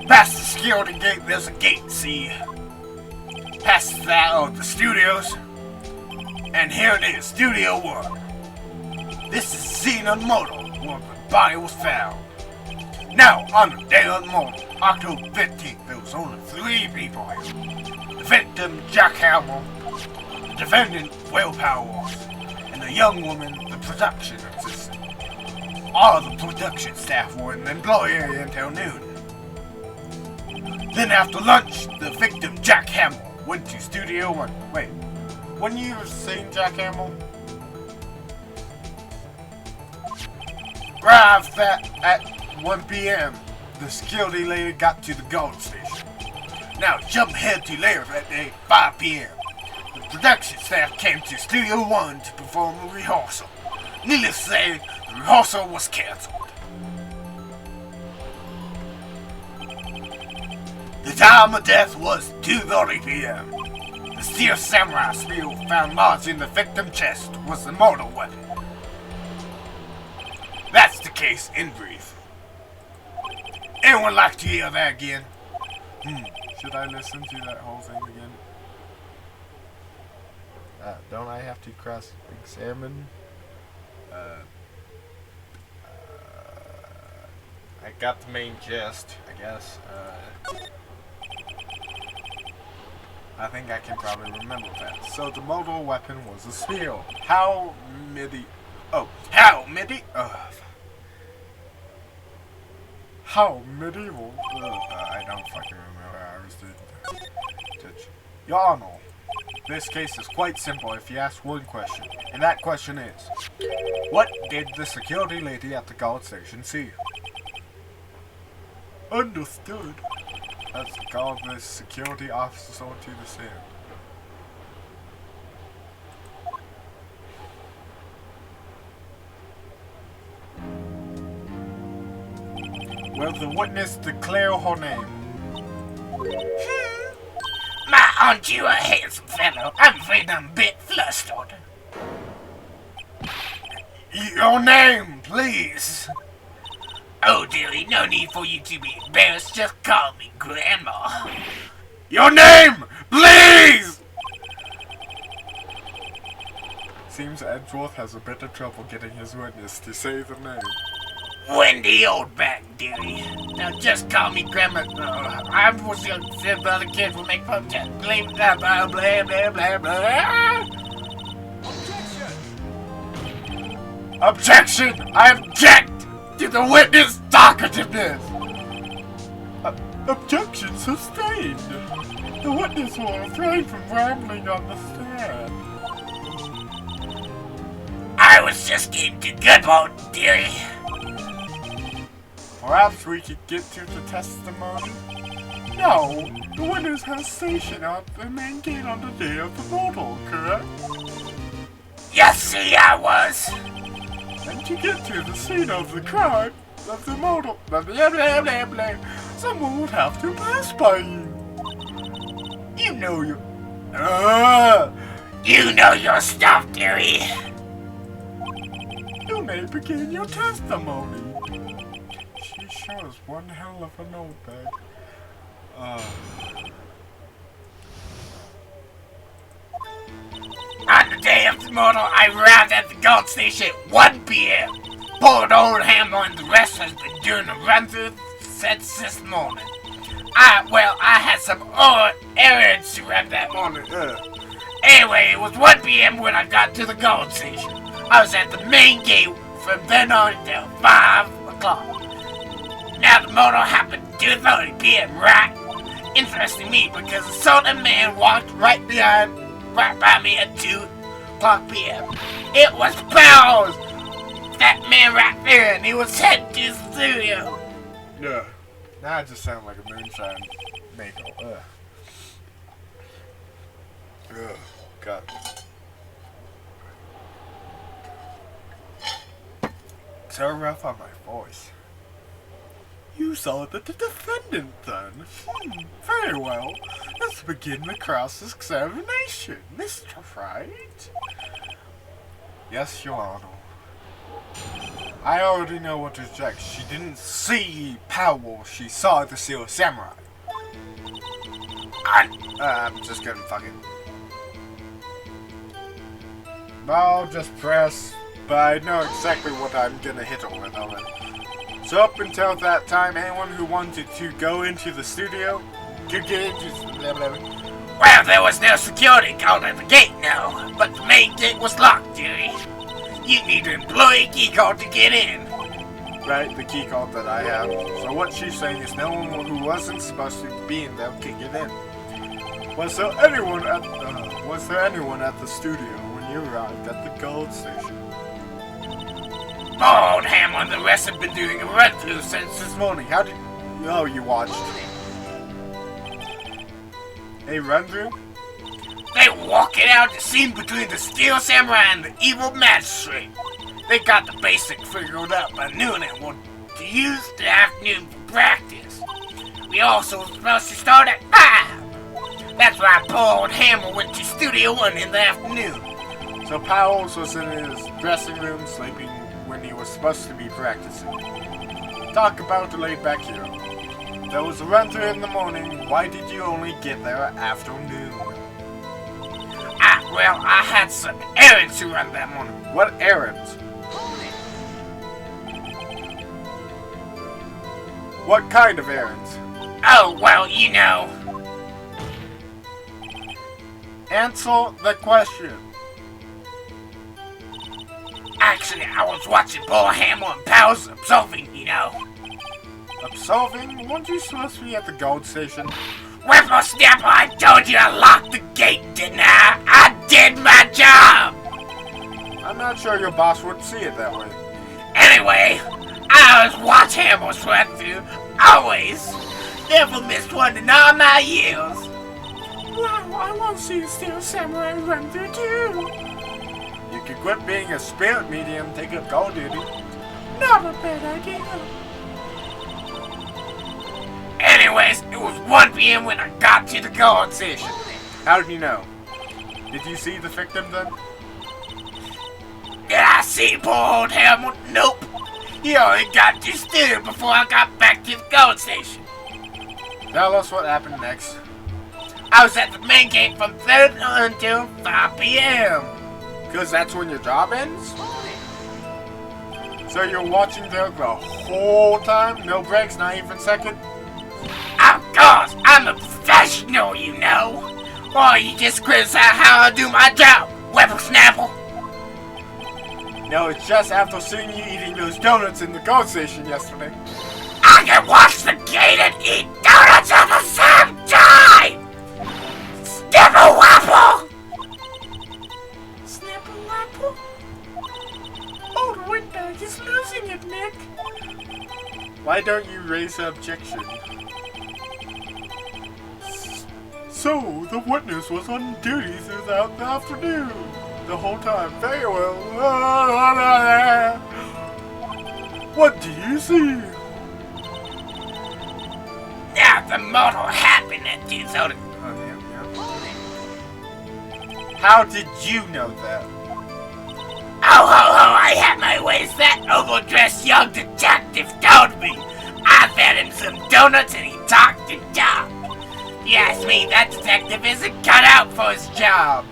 Past the security gate, there's a gate, see? Past that are the studios. And here it is, Studio 1. This is the scene of the murder where the body was found. Now, on the day of the murder, October 15th, there was only 3 people here. The victim, Jack Hamill, the defendant, Will Powers, and the young woman, the production assistant. All the production staff were in the employee area until noon. Then after lunch, the victim, Jack Hamill, went to Studio 1. Wait, when you seen Jack Hamill? Arrived at 1 p.m. The security lady got to the guard station. Now jump ahead to later that day, 5 p.m. The production staff came to Studio 1 to perform a rehearsal. Needless to say, the rehearsal was cancelled. The time of death was 2:30 p.m. The steel samurai spear found lodged in the victim's chest was the mortal weapon. That's the case in brief. Anyone like to hear that again? Should I listen to that whole thing again? Don't I have to cross-examine? I got the main gist, I guess. I think I can probably remember that. So the mortal weapon was a spear. How medieval? How medieval? I don't fucking remember. I was doing that. Your Honor, this case is quite simple if you ask one question, and that question is, what did the security lady at the guard station see? Understood. Let's call the security officer to the scene. Will the witness declare her name? My, aren't you a handsome fellow? I'm afraid I'm a bit flustered. Your name, please. Oh, dearie, no need for you to be embarrassed. Just call me Grandma. Your name, please! Seems Edgeworth has a bit of trouble getting his witness to say the name. Wendy Oldback, dearie. Now just call me Grandma. I was young, said the other kids will make fun of that. Blah, blah, blah, blah, blah, blah. Objection! I object to the witness talkativeness! Objection sustained. The witness will refrain from rambling on the stand. I was just getting to good one, dearie. Perhaps we could get to the testimony? No, the witness has stationed at the main gate on the day of the mortal, correct? Yes, see, I was. And to get to the scene of the crime, of the mortal, blah, blah, blah, blah, blah, someone would have to pass by you. You know you... You know your stuff, dearie. You may begin your testimony. She shows one hell of a notepad. On the day of the murder, I arrived at the guard station at 1 p.m. Poor old Hamill and the rest has been doing a run-through since this morning. I had some errands to run that morning. Anyway, it was 1 p.m. when I got to the guard station. I was at the main gate from then on until 5 o'clock. Now the murder happened 2:30 p.m., right? Interesting me because a certain man walked right by me at 2 o'clock p.m. It was Powers! That man right there, and he was heading to the studio. Yeah. Now I just sound like a moonshine maker. Ugh. God. so rough on my voice. You saw the defendant then? Very well. Let's begin the cross-examination, Mr. Wright. Yes, Your Honor. I already know what to check. She didn't see Powell, she saw the Silver Samurai. I'm just gonna fucking... I'll just press, but I know exactly what I'm gonna hit her with already. So up until that time, anyone who wanted to go into the studio could get into... Well, there was no security guard at the gate now, but the main gate was locked, dearie. You need an employee key card to get in. Right, the key card that I have. So what she's saying is no one who wasn't supposed to be in there could get in. Was there anyone at the studio when you arrived at the gold station? Bald Ham and the rest have been doing a run-through since This morning, how did... Oh, you watched. A run-through? they walking out the scene between the Steel Samurai and the evil magistrate. They got the basic figured out by noon and want to use the afternoon for practice. We also were supposed to start at 5. That's why Bald Hammer went to Studio 1 in the afternoon. So Powell's was in his dressing room sleeping when he was supposed to be practicing. Talk about the laid-back hero. There was a run-through in the morning. Why did you only get there at afternoon? Well, I had some errands to run that morning. What errands? What kind of errands? Oh, well, you know. Answer the question. Actually, I was watching Bald Hammer and Powell's absolving, you know. Absolving? Weren't you supposed to be at the gold station? Whippersnapper, I told you to lock the gate, didn't I? I did my job! I'm not sure your boss would see it that way. Anyway, I always watch Hammer's run through. Always. Never missed one in all my years. Wow, I want to see the Steel Samurai run through too. You could quit being a spirit medium and take up gold duty. Not a bad idea. Anyways, it was 1 p.m. when I got to the guard station. How did you know? Did you see the victim then? Did I see Bald Hammer? Nope. He already got to studio before I got back to the guard station. Tell us what happened next. I was at the main gate from 3 until 5 p.m. Because that's when your job ends? So you're watching there the whole time? No breaks, not even a second? Of course, I'm a professional, you know. Or you just criticize how I do my job, whippersnapper. No, it's just after seeing you eating those donuts in the gold station yesterday. I can watch the gate and eat donuts at the same time! Snipper Wapple! Snapper Wapple? Oh, the windbag is losing it, Nick. Why don't you raise an objection? So, the witness was on duty throughout the afternoon. The whole time. Very well. What do you see? Nothing mortal happened at this other. How did you know that? Oh, ho, ho, I had my ways. That overdressed young detective told me. I fed him some donuts and he talked and talked. You ask me, that detective isn't cut out for his job.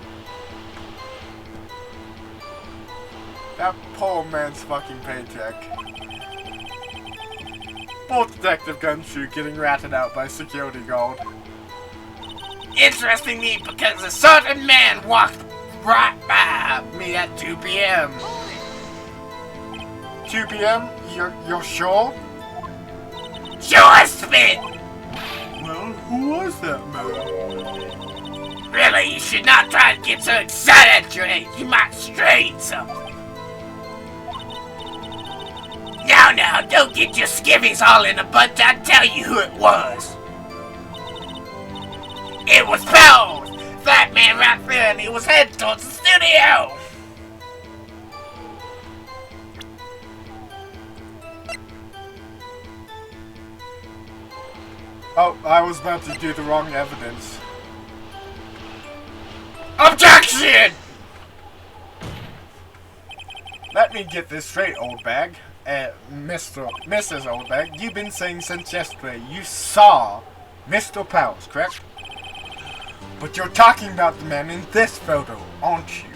That poor man's fucking paycheck. Poor Detective Gumshoe getting ratted out by security guard. Interestingly, because a certain man walked right by me at 2 p.m. 2 p.m.? You're sure? Sure as spit! Well, who was that man? Really, you should not try to get so excited at your age. You might strain something. No, don't get your skivvies all in a bunch. I'll tell you who it was. It was Powell! That man right there, and he was heading towards the studio! Oh, I was about to do the wrong evidence. Objection! Let me get this straight, old bag. Mrs. Old Bag, you've been saying since yesterday you saw Mr. Powers, correct? But you're talking about the man in this photo, aren't you?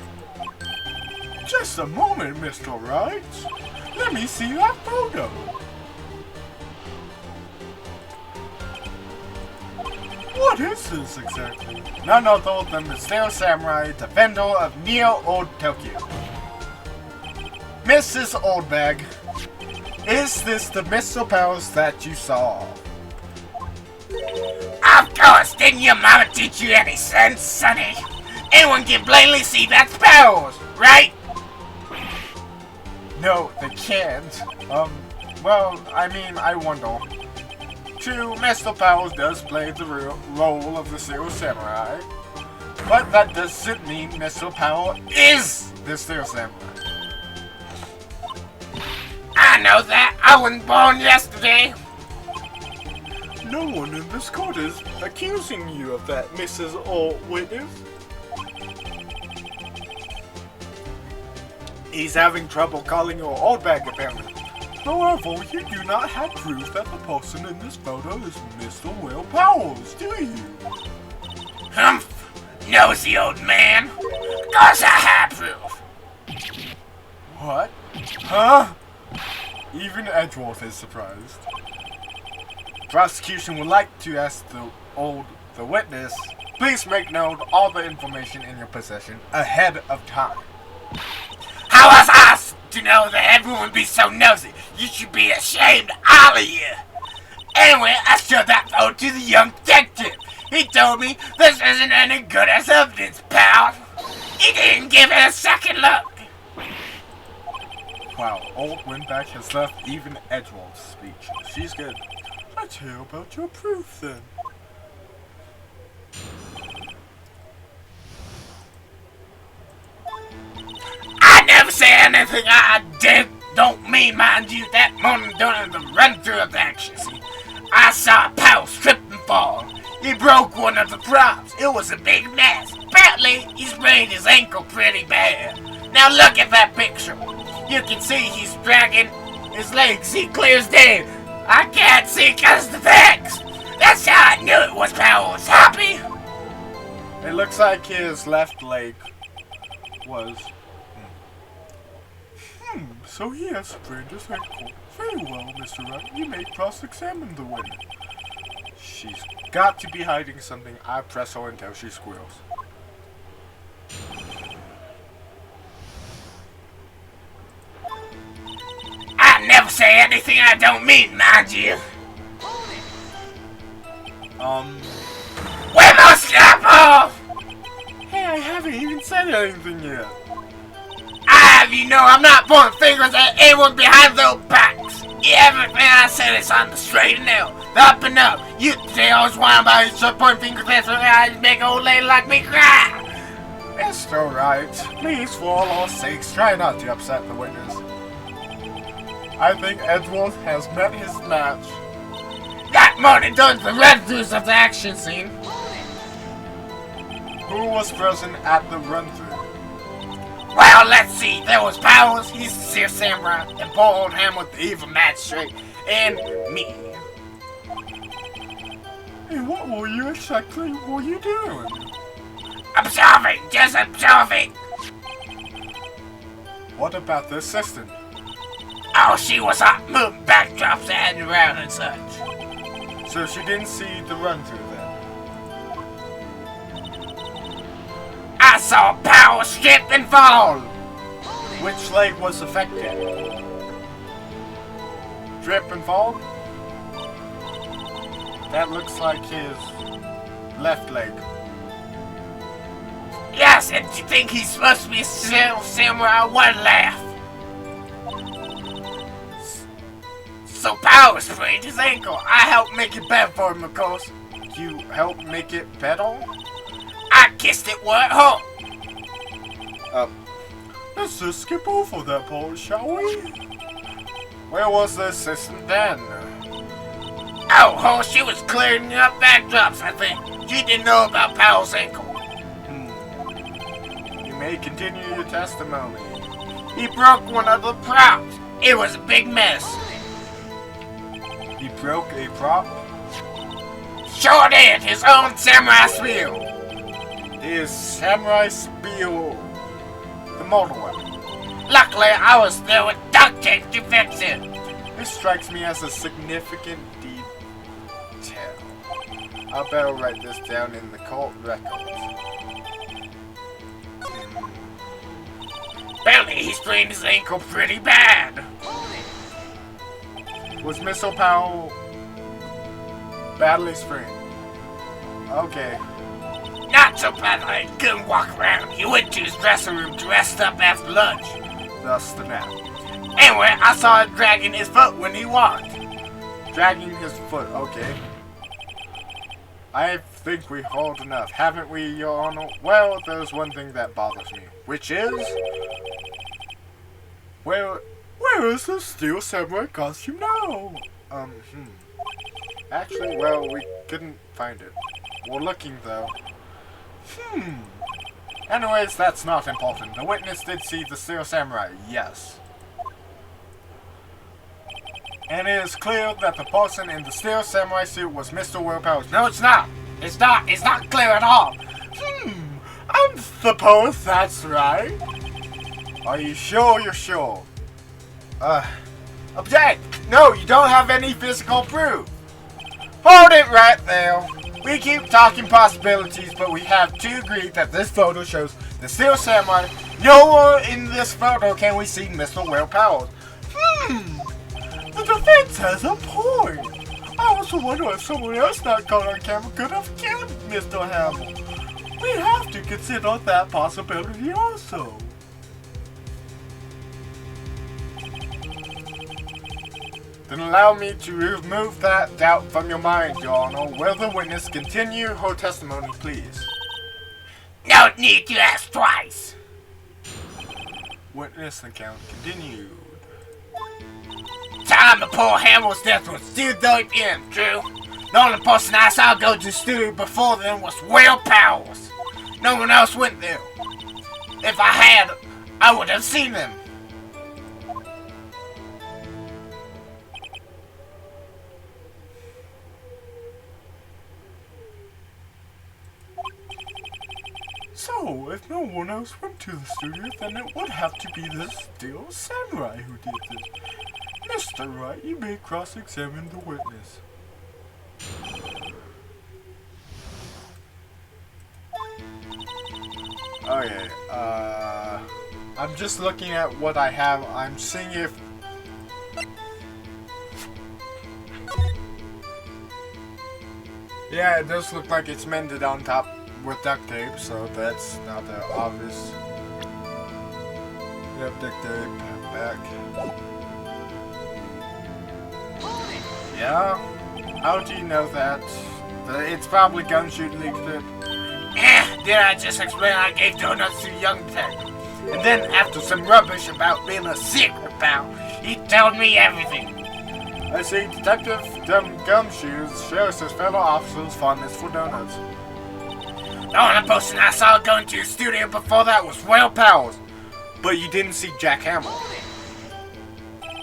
Just a moment, Mr. Wright. Let me see that photo. What is this exactly? None other than the Steel Samurai, defender of Neo Old Tokyo. Mrs. Oldbag, is this the Mr. Powers that you saw? Of course, didn't your mama teach you any sense, sonny? Anyone can plainly see that's Powers, right? No, they can't. Well, I mean, I wonder. True, Mr. Powers does play the role of the Steel Samurai, but that doesn't mean Mr. Powers is the Steel Samurai. I know that. I wasn't born yesterday. No one in this court is accusing you of that, Mrs. or Witness. He's having trouble calling you Old Bag, apparently. However, you do not have proof that the person in this photo is Mr. Will Powers, do you? Humph! Nosy old man. Of course I have proof. What? Huh? Even Edgeworth is surprised. Prosecution would like to ask the witness, please make note of all the information in your possession ahead of time. How was I to know that everyone would be so nosy? You should be ashamed, all of you. Anyway, I showed that photo to the young detective. He told me this isn't any good as evidence, pal. He didn't give it a second look. Wow, Old Windback has left even Edgeworth's speech. She's good. Let's hear about your proof then. I never say anything I don't mean, mind you. That morning during the run-through of the action scene, I saw a pal slip and fall. He broke one of the props. It was a big mess. Apparently, he sprained his ankle pretty bad. Now look at that picture. You can see he's dragging his legs. He clears day. I can't see because the facts. That's how I knew it was Powers. Happy? It looks like his left leg was... So he has sprained his ankle. Very well, Mr. Wright. You may cross-examine the witness. She's got to be hiding something. I press her until she squeals. I never say anything I don't mean, mind you. Where my scalp off? Hey, I haven't even said anything yet. I have you know I'm not pointing fingers at anyone behind those backs. Everything I said is on the straight and narrow, the up and up. You they always whine about you pointing fingers at something I make an old lady like me cry. It's alright. Please, for all our sakes, try not to upset the witness. I think Edgeworth has met his match. That morning during the run-throughs of the action scene. Who was present at the run-through? Well, let's see. There was Powers, he's the Steel Samurai, and poor old Ham with the evil magistrate, and me. Hey, what were you exactly doing? Observing, just observing. What about the assistant? Oh, she was up moving backdrops and around and such. So she didn't see the run-through then? I saw Power slip and fall. Which leg was affected? Trip and fall? That looks like his left leg. Yes, and you think he's supposed to be a samurai? One laugh. So Power sprained his ankle. I helped make it better for him, of course. You helped make it better? I kissed it where it hurt. Let's just skip over that part, shall we? Where was the assistant then? Oh, she was clearing up backdrops, I think. She didn't know about Powell's ankle. You may continue your testimony. He broke one of the props. It was a big mess. He broke a prop? Sure did. His own samurai spear. His samurai spear, the motor weapon. Luckily, I was there with duct tape to fix it. This strikes me as a significant detail. I better write this down in the cult records. Apparently, he sprained his ankle pretty bad. Was Mr. Powell badly sprained? Okay. Not so badly. He couldn't walk around. He went to his dressing room to rest up after lunch. Thus the nap. Anyway, I saw him dragging his foot when he walked. Dragging his foot, okay. I think we hauled enough, haven't we, Your Honor? Well, there's one thing that bothers me, which is... where is the Steel Samurai costume now? Actually, well, we couldn't find it. We're looking, though. Anyways, that's not important. The witness did see the Steel Samurai, yes. And it is clear that the person in the Steel Samurai suit was Mr. Will Powers. No, it's not. It's not clear at all. I suppose that's right. Are you sure you're sure? Object! No, you don't have any physical proof. Hold it right there. We keep talking possibilities, but we have to agree that this photo shows the Steel Samurai. Nowhere in this photo can we see Mr. Will Powers. The defense has a point. I also wonder if someone else not caught on camera could have killed Mr. Hamill. We have to consider that possibility also. Then allow me to remove that doubt from your mind, Your Honor. Will the witness continue her testimony, please? No need to ask twice. Witness account continued. Time of poor Hamill's death was 2:30 p.m., true? The only person I saw go to the studio before then was Will Powers. No one else went there. If I had, I would have seen them. So, if no one else went to the studio, then it would have to be the Steel Samurai who did this. Mr. Wright, you may cross-examine the witness. Okay, I'm just looking at what I have. I'm seeing if... Yeah, it does look like it's mended on top with duct tape, so that's not obvious. Yep, duct tape, back. Yeah? How do you know that? It's probably Gumshoe leaked it. Did I just explain I gave donuts to young Ted? And then after some rubbish about being a secret pal, he told me everything. I see Detective Gumshoe shares his fellow officers' fondness for donuts. The only person I saw going to the studio before that was Will Powers. But you didn't see Jack Hamill.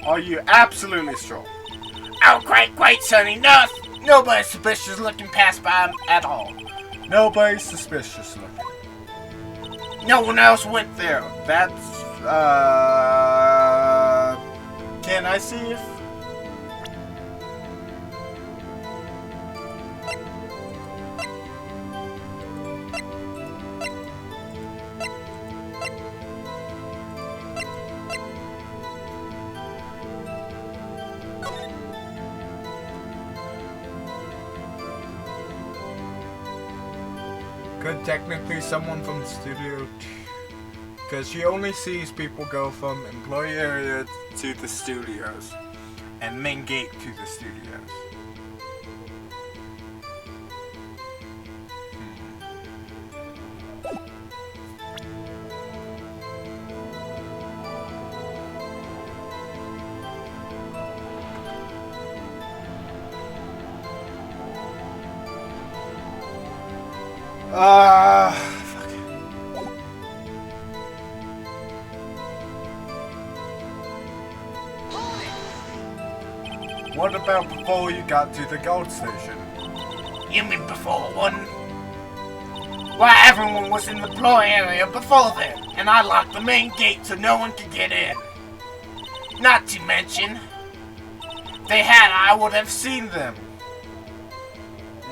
Are you absolutely sure? Oh, quite, Sonny. Nobody suspicious looking past by him at all. Nobody suspicious looking. No one else went there. That's, can I see if... Could technically someone from the studio, because she only sees people go from employee area to the studios and main gate to the studios. Fuck it. What about before you got to the gold station? You mean before one? Why, everyone was in the ploy area before then, and I locked the main gate so no one could get in. Not to mention, if they had, I would have seen them.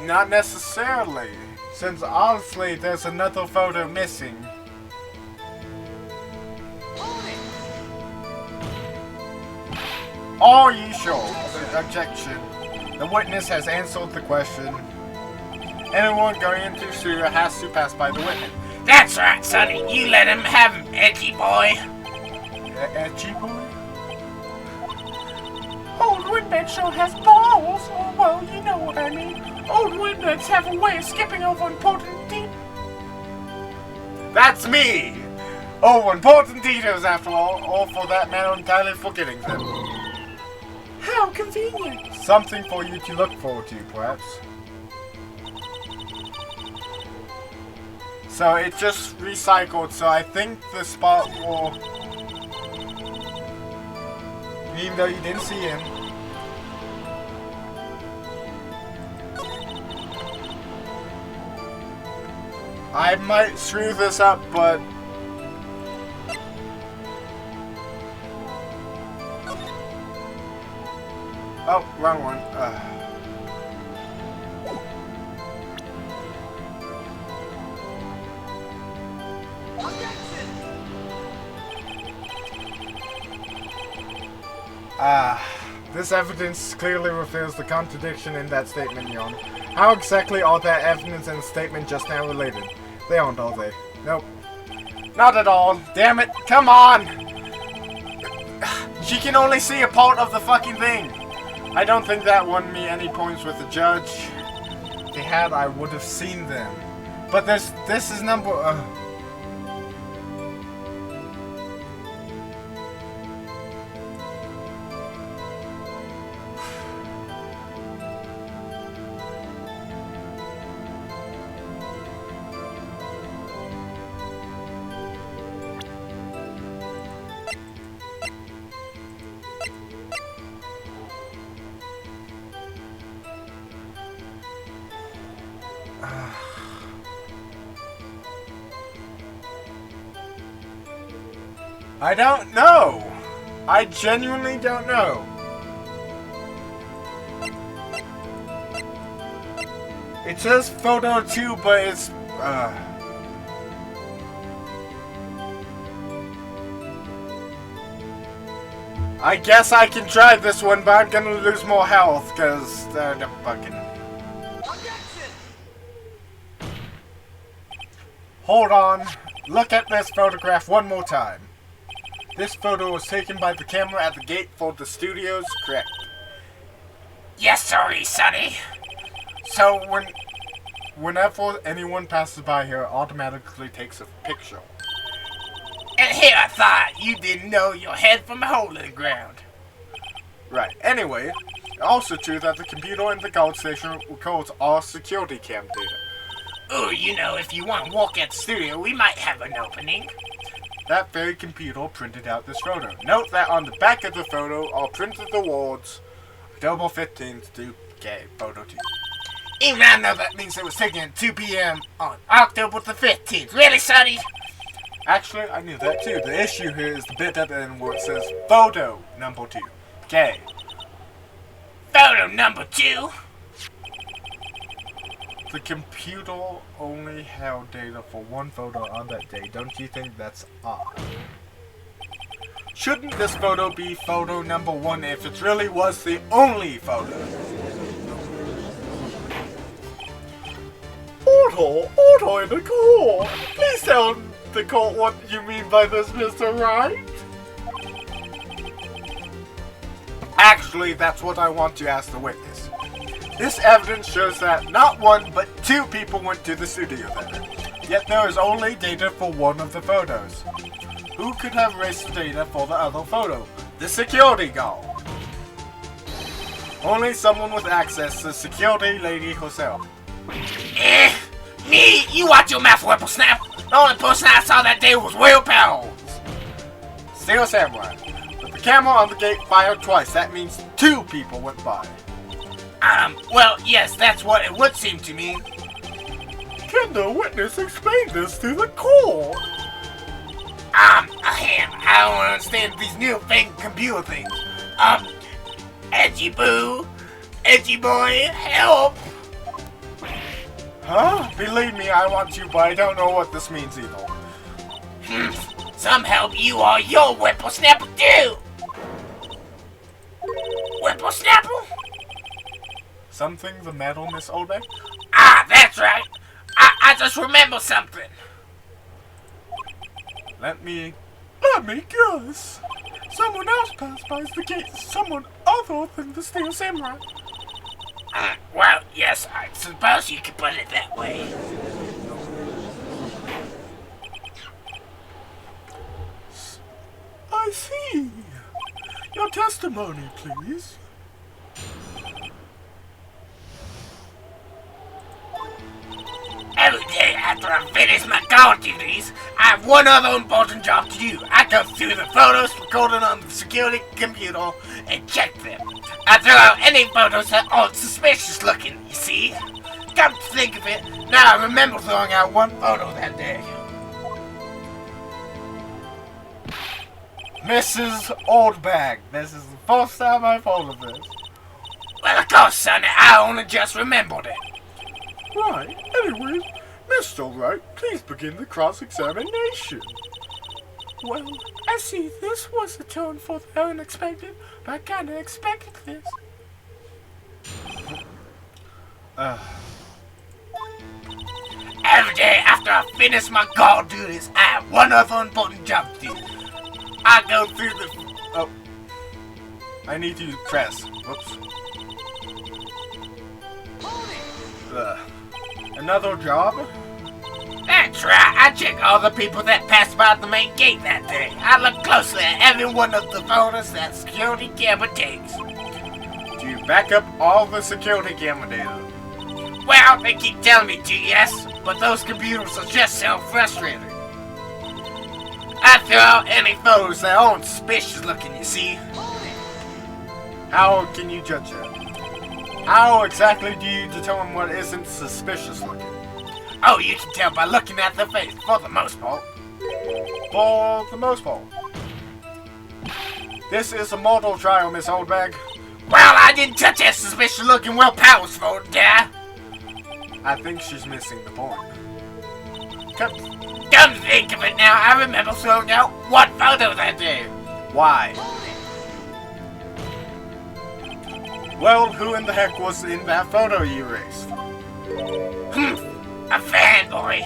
Not necessarily, since honestly there's another photo missing. Are you sure? Objection. The witness has answered the question. Anyone going into sewer has to pass by the witness. That's right, Sonny. You let him have him, edgy boy. Edgy boy? Old Windbag sure has balls. Oh, well, you know what I mean. Old Windbags have a way of skipping over important details. That's me! Oh, important details after all, or for that matter entirely forgetting them. How convenient. Something for you to look forward to, perhaps. So it just recycled, so I think the spot will... Even though you didn't see him. I might screw this up, but... Oh, wrong one. This evidence clearly reveals the contradiction in that statement, Yon. How exactly are that evidence and statement just now related? They aren't, are they? Nope. Not at all. Damn it. Come on! She can only see a part of the fucking thing. I don't think that won me any points with the judge. If they had, I would have seen them. But this is number... I don't know. I genuinely don't know. It says photo 2, but it's I guess I can try this one, but I'm gonna lose more health because they're fucking. Hold on. Look at this photograph one more time. This photo was taken by the camera at the gate for the studios, correct? Yes, sorry, Sonny. So whenever anyone passes by here, it automatically takes a picture. And here I thought you didn't know your head from a hole in the ground. Right. Anyway, also true that the computer in the gold station records all security cam data. Ooh, you know, if you want to walk at the studio, we might have an opening. That very computer printed out this photo. Note that on the back of the photo are printed the words October 15th, 2K, photo 2. Even I know that means it was taken at 2 p.m. on October the 15th. Really, Sonny? Actually, I knew that too. The issue here is the bit at the end where it says photo number 2. K. Photo number 2? The computer only held data for one photo on that day. Don't you think that's odd? Shouldn't this photo be photo number 1 if it really was the only photo? Order in the court! Please tell the court what you mean by this, Mr. Wright. Actually, that's what I want to ask the witness. This evidence shows that not one, but 2 people went to the studio then. Yet there is only data for one of the photos. Who could have erased the data for the other photo? The security guard. Only someone with access to the security lady herself. Me? You watch your mouth, Whipplesnap. The only person I saw that day was Will Powell. Steel Samurai. But the camera on the gate fired twice. That means 2 people went by. Well, yes, that's what it would seem to me. Can the witness explain this to the court? I don't understand these newfangled computer things. Edgy Boo, Edgy Boy, help! Huh? Believe me, I want you, but I don't know what this means either. Some help you or your Whipplesnapper too! Whipplesnapper? Something the matter, Miss Oldbeck? Ah, that's right. I just remember something. Let me guess. Someone else passed by the gate. Someone other than the Steel Samurai. Well, yes, I suppose you could put it that way. I see. Your testimony, please. Every day after I finish my guard duties, I have one other important job to do. I go through the photos recorded on the security computer and check them. I throw out any photos that aren't suspicious looking, you see? Come to think of it, now I remember throwing out one photo that day. Mrs. Oldbag. This is the first time I've heard of this. Well, of course, Sonny, I only just remembered it. Right. Anyways, Mr. Wright, please begin the cross-examination. Well, I see this was a turn for the unexpected, but I kinda expected this. Every day after I finish my guard duties, I have one other important job to do. I go through the... Oh. I need to press. Whoops. Another job? That's right, I check all the people that passed by the main gate that day. I look closely at every one of the photos that security camera takes. Do you back up all the security camera data? Well, they keep telling me to, yes, but those computers are just so frustrating. I throw out any photos that aren't suspicious looking, you see. How can you judge that? How exactly do you determine what isn't suspicious looking? Oh, you can tell by looking at the face, for the most part. For the most part. This is a mortal trial, Miss Oldbag. Well, I didn't touch that suspicious looking Will Powers photo, did I? I think she's missing the point. Cut. Come to think of it now, I remember throwing out one photo that day. Why? Well, who in the heck was in that photo you erased? A fanboy.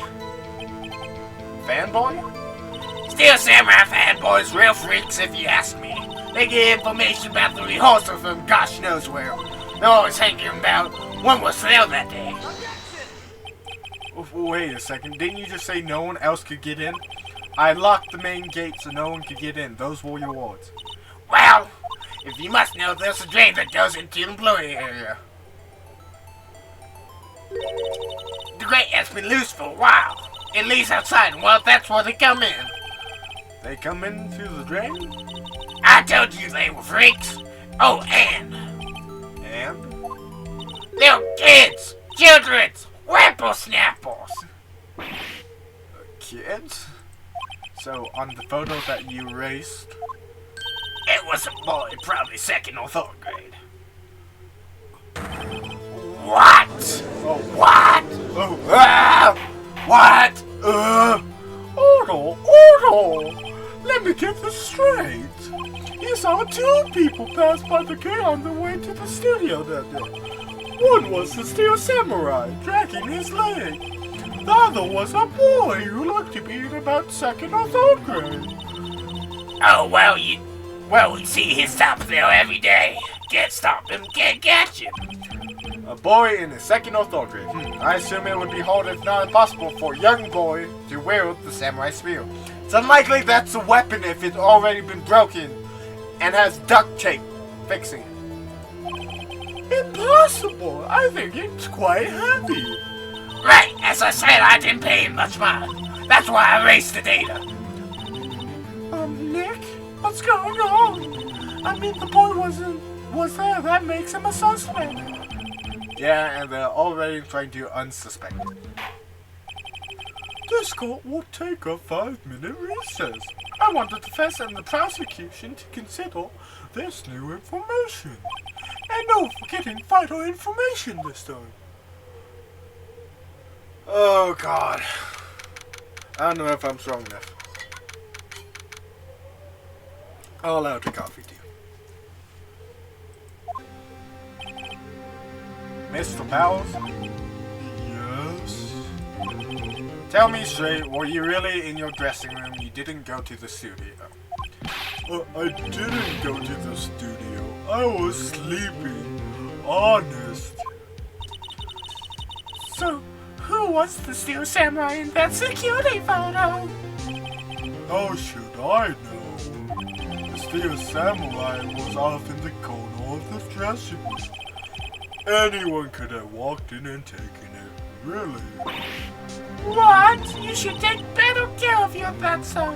Fanboy? Steel Samurai fanboys, real freaks if you ask me. They get information about the rehearsal from gosh knows where. They're always hanging about. One was there that day. Wait a second, didn't you just say no one else could get in? I locked the main gate so no one could get in. Those were your words. Well, if you must know, there's a drain that goes into the employee area. The grate has been loose for a while. It leads outside, and well, that's where they come in. They come into the drain? I told you they were freaks. Oh, and little kids, children, whippersnappers. Kids? So, on the photo that you erased? It was a boy, probably 2nd or 3rd grade. What? Oh, What? oh, ah! What? Ordo! Let me get this straight. You saw 2 people pass by the gate on the way to the studio that day. One was the Steel Samurai, dragging his leg. The other was a boy who looked to be in about 2nd or 3rd grade. Oh, well, we see his stop there every day. Can't stop him, can't catch him. A boy in his 2nd or 3rd grade. I assume it would be hard, if not impossible, for a young boy to wield the samurai spear. It's unlikely that's a weapon if it's already been broken and has duct tape fixing it. Impossible! I think it's quite heavy. Right, as I said, I didn't pay him much mind. That's why I erased the data. Nick, what's going on? I mean, the boy was there. That makes him a suspect. Yeah, and they're already trying to unsuspect it. This court will take a 5-minute recess. I want the defense and the prosecution to consider This new information. And no forgetting vital information this time. Oh God. I don't know if I'm strong enough. I'll allow the coffee tea. Mr. Powers? Yes? Tell me straight, were you really in your dressing room? You didn't go to the studio. I didn't go to the studio. I was sleeping. Honest. So, who was the Steel Samurai in that security photo? How should I know? The Steel Samurai was off in the corner of the dressing room. Anyone could have walked in and taken it. Really? What? You should take better care of your that stuff.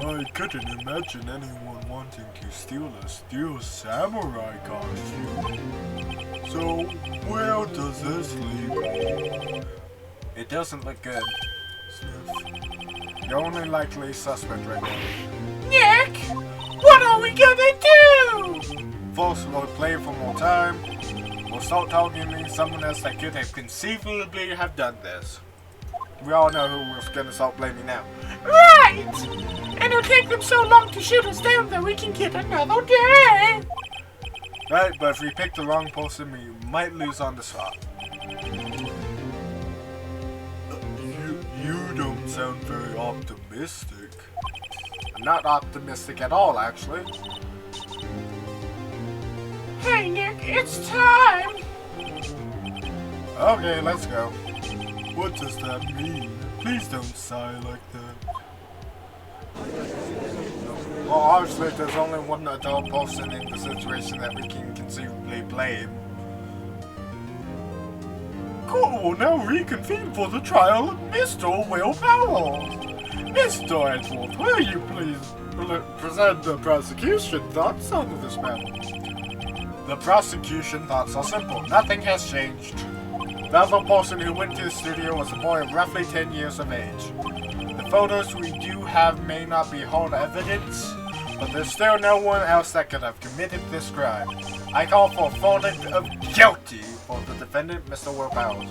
I couldn't imagine anyone wanting to steal a Steel Samurai costume. So, where does this leave me? It doesn't look good. Sniff. You're only likely suspect right now. Nick, what are we gonna do? Folks will play for more time. We'll start targeting someone else that could have conceivably have done this. We all know who we're gonna start blaming now. Right! And it'll take them so long to shoot us down that we can get another day. Right, but if we pick the wrong person, we might lose on the spot. You don't sound very optimistic. I'm not optimistic at all, actually. Hey Nick, it's time. Okay, let's go. What does that mean? Please don't sigh like that. Well, obviously, there's only one adult person in the situation that we can conceivably blame. Court will now reconvene for the trial of Mr. Will Powers. Mr. Edgeworth, will you please present the prosecution thoughts on this matter? The prosecution thoughts are simple. Nothing has changed. The other person who went to the studio was a boy of roughly 10 years of age. The photos we do have may not be hard evidence, but there's still no one else that could have committed this crime. I call for a verdict of guilty for the defendant, Mr. Will Powers.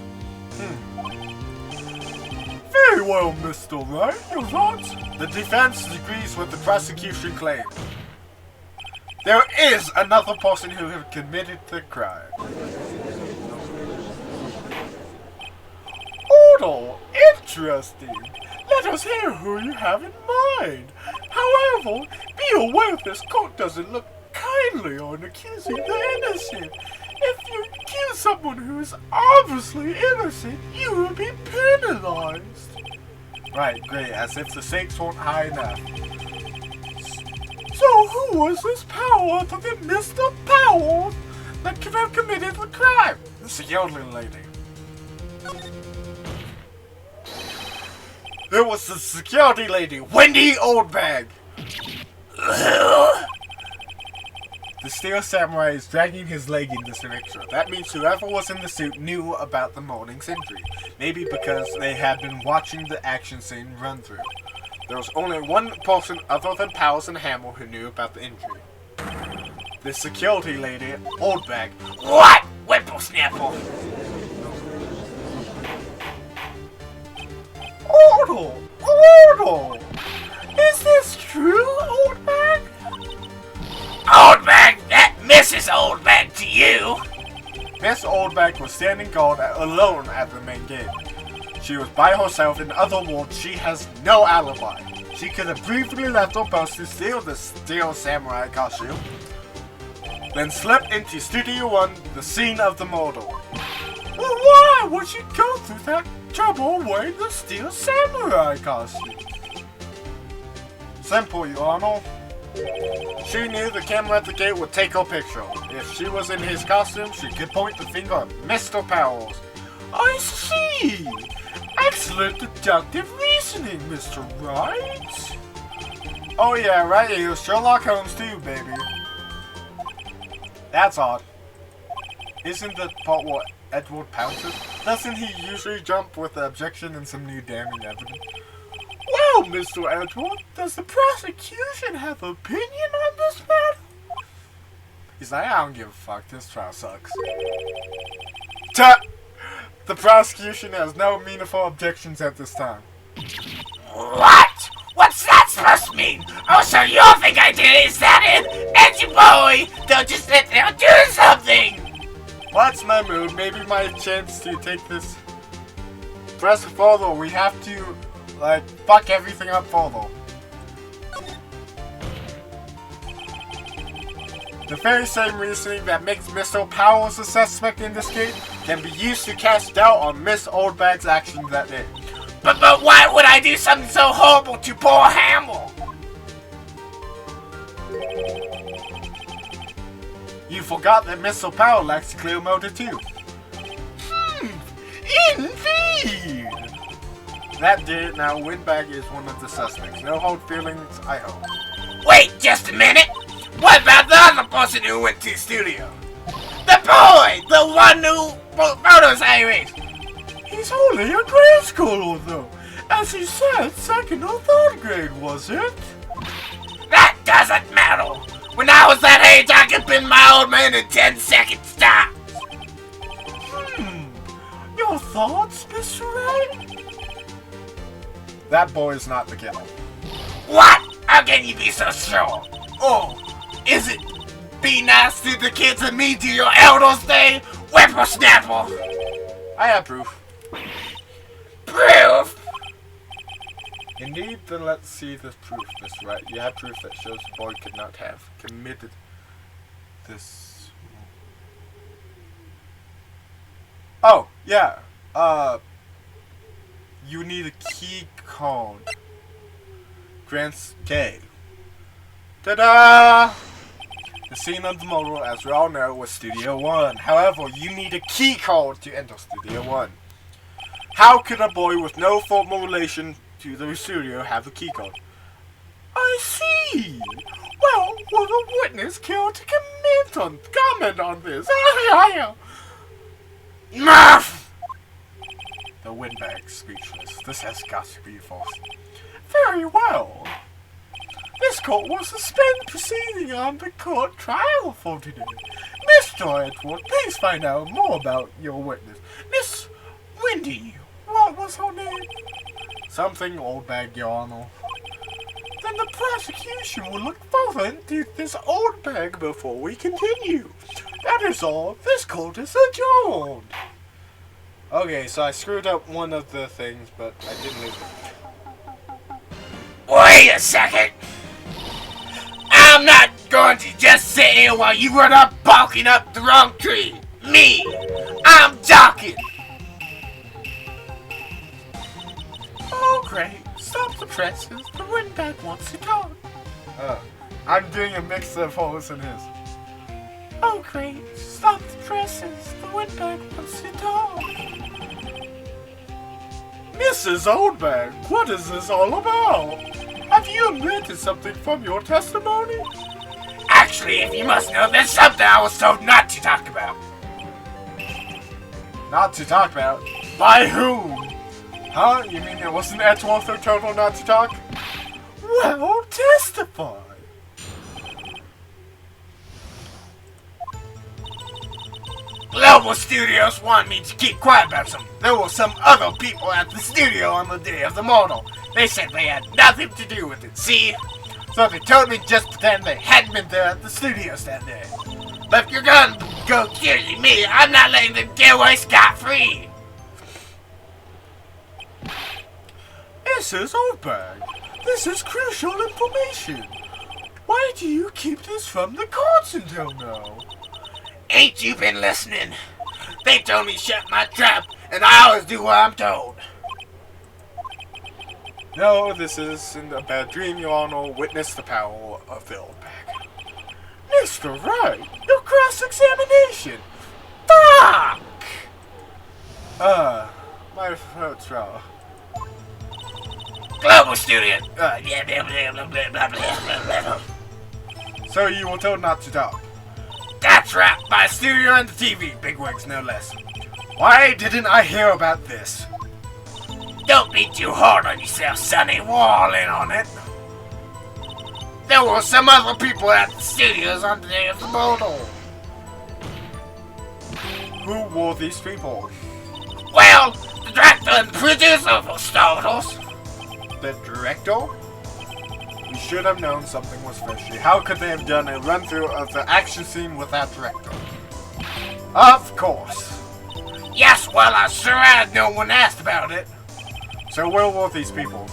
Very well, Mr. Wright. Your thoughts? The defense agrees with the prosecution claim. There is another person who have committed the crime. Oh, interesting. Let us hear who you have in mind. However, be aware this court doesn't look kindly on accusing the innocent. If you accuse someone who is obviously innocent, you will be penalized. Right, great, as if the stakes weren't high enough. So who was this power other than Mr. Powers that could have committed the crime? The security lady. It was the security lady, Wendy Oldbag! The Steel Samurai is dragging his leg in this picture. That means whoever was in the suit knew about the morning's injury. Maybe because they had been watching the action scene run through. There was only one person other than Powers and Hamill who knew about the injury. The security lady, Oldbag. What? Whippersnapper! Order! Is this true, Oldbag? Old Bag, that Mrs. Old Bag to you! Miss Oldbag was standing guard alone at the main gate. She was by herself, in other words, she has no alibi. She could have briefly left her post to steal the Steel Samurai costume, then slipped into Studio 1, the scene of the murder. Well, why would you go through that trouble wearing the Steel Samurai costume? Simple, Your Honor. She knew the camera at the gate would take her picture. If she was in his costume, she could point the finger at Mr. Powers. I see! Excellent deductive reasoning, Mr. Wright. Oh yeah, right, he was Sherlock Holmes too, baby. That's odd. Isn't the part what Edward pounces? Doesn't he usually jump with the objection and some new damning evidence? Well, Mr. Edward, does the prosecution have opinion on this matter? He's like, I don't give a fuck, this trial sucks. Ta! The prosecution has no meaningful objections at this time. What? What's that supposed to mean? Oh, so you all think I did it? Is that it? Edgy boy! Don't just sit there, do something! What's my move? Maybe my chance to take this. Press follow. We have to, like, fuck everything up follow. The very same reasoning that makes Mr. Powers a suspect in this case can be used to cast doubt on Miss Oldbag's actions that day. But why would I do something so horrible to poor Hamill? You forgot that Mr. Powell lacks a clear motive too. Indeed! That did it. Now Windbag is one of the suspects. No hard feelings, I hope. Wait just a minute! What about the other person who went to the studio? The boy! The one who photos I erased! He's only a grade schooler, though. As he said, second or third grade, was it? That doesn't matter! When I was that age, I could pin my old man in 10 seconds tops! Your thoughts, Mr. Wright? That boy is not the killer. What? How can you be so sure? Oh, is it be nice to the kids and me to your elders day? Whippersnapper! I have proof. Proof? Indeed, then let's see this proof, Mr. Wright. You have proof that shows the boy could not have committed this. Oh, yeah. You need a key code. Grants K. Ta-da! The scene of the model, as we all know, was Studio 1. However, you need a key code to enter Studio 1. How could a boy with no formal relation to the studio have a key code? I see. Well, will the witness care to comment on this? Murph! The Windbag speechless. This has got to be false. Very well. This court will suspend proceeding on the court trial for today. Mr. Edward, please find out more about your witness. Miss Wendy, what was her name? Something Oldbag, Your Honor. Then the prosecution will look further into this Oldbag before we continue. That is all. This court is adjourned. Okay, so I screwed up one of the things, but I didn't lose it. Wait a second! I'm not going to just sit here while you run up barking up the wrong tree! Me! I'm talking! Oh, great. Stop the presses. The Windbag wants to talk. I'm doing a mix of hers and his. Oh, great. Stop the presses. The Windbag wants to talk. Mrs. Oldbag, what is this all about? Have you omitted something from your testimony? Actually, if you must know, there's something I was told not to talk about. Not to talk about? By whom? Huh? You mean it wasn't Edgeworth who told her not to talk? Well, testify. Global Studios want me to keep quiet about something. There were some other people at the studio on the day of the model. They said they had nothing to do with it, see? So they told me just pretend they hadn't been there at the studios that day. But if you're gonna go killing me, I'm not letting them get away scot-free. Mrs. Oldbag, this is crucial information. Why do you keep this from the courts until now? Ain't you been listening? They told me to shut my trap, and I always do what I'm told. No, this isn't a bad dream, Your Honor. Witness the power of the Oldbag. Mr. Wright, your cross-examination. Fuck! My throat's raw. Global Studio. Yeah, blah, blah, blah, blah, blah, blah, blah. So you were told not to talk. That's right. By studio and the TV, bigwigs no less. Why didn't I hear about this? Don't be too hard on yourself, Sonny. We're all in on it. There were some other people at the studios on the day of the bottle. Who were these people? Well, the director and producer for starters. The director? We should have known something was fishy. How could they have done a run-through of the action scene without director? Of course. Yes, well, I sure had no one asked about it. So where were these people?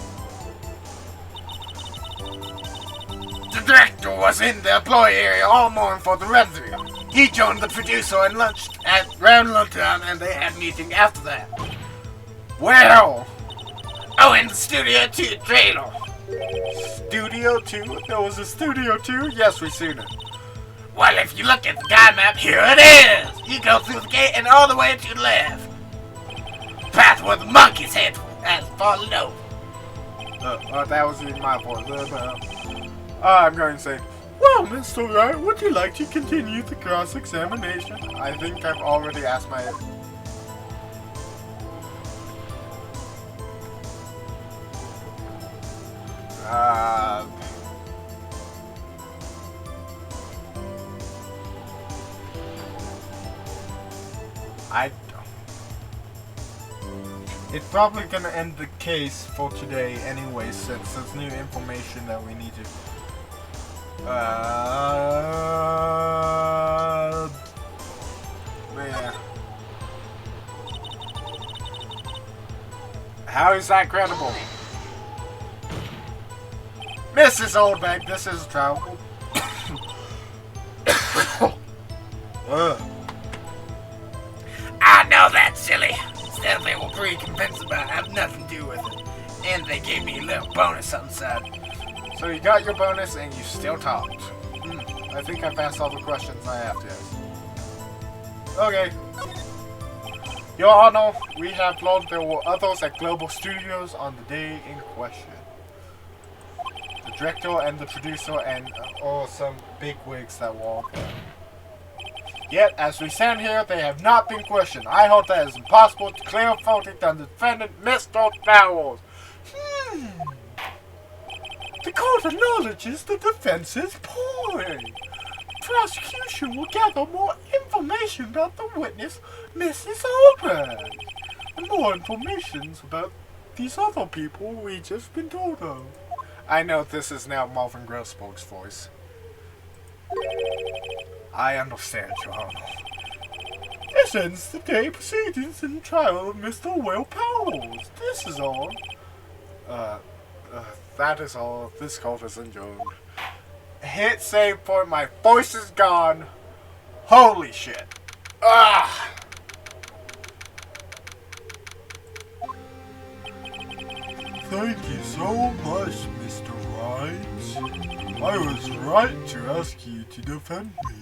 The director was in the employee area all morning for the run-through. He joined the producer and lunched at round lunchtime, and they had a meeting after that. Well, Oh, in the Studio 2 trailer. Studio 2? There was a Studio 2? Yes, we've seen it. Well, if you look at the guide map, here it is. You go through the gate and all the way to the left. Path where the monkey's head has fallen over. That was in my voice. I'm going to say, well, Mr. Wright, would you like to continue the cross-examination? I think I've already asked my... It's probably gonna end the case for today anyway, since there's new information that we need to... Man. How is that credible? Mrs. Oldbag, this is trouble. I know that's silly. Instead, they were pretty convinced about it. Have nothing to do with it. And they gave me a little bonus on the side. So you got your bonus and you still talked. I think I've asked all the questions I have to ask. Okay. Your Honor, we have learned there were others at Global Studios on the day in question. The director and the producer and some bigwigs that were all there. Yet, as we stand here, they have not been questioned. I hold that it's impossible to clear a verdict on the defendant, Mr. Powers. The court acknowledges the defense's point. Prosecution will gather more information about the witness, Mrs. Oldbag. And more information about these other people we just been told of. I know this is now Marvin Grossberg's voice. I understand, Your Honor. This ends the day proceedings in the trial of Mr. Will Powers. This is all. That is all. This court is adjourned. Hit save point. My voice is gone. Holy shit. Ah! Thank you so much, Mr. Rhymes. I was right to ask you to defend me.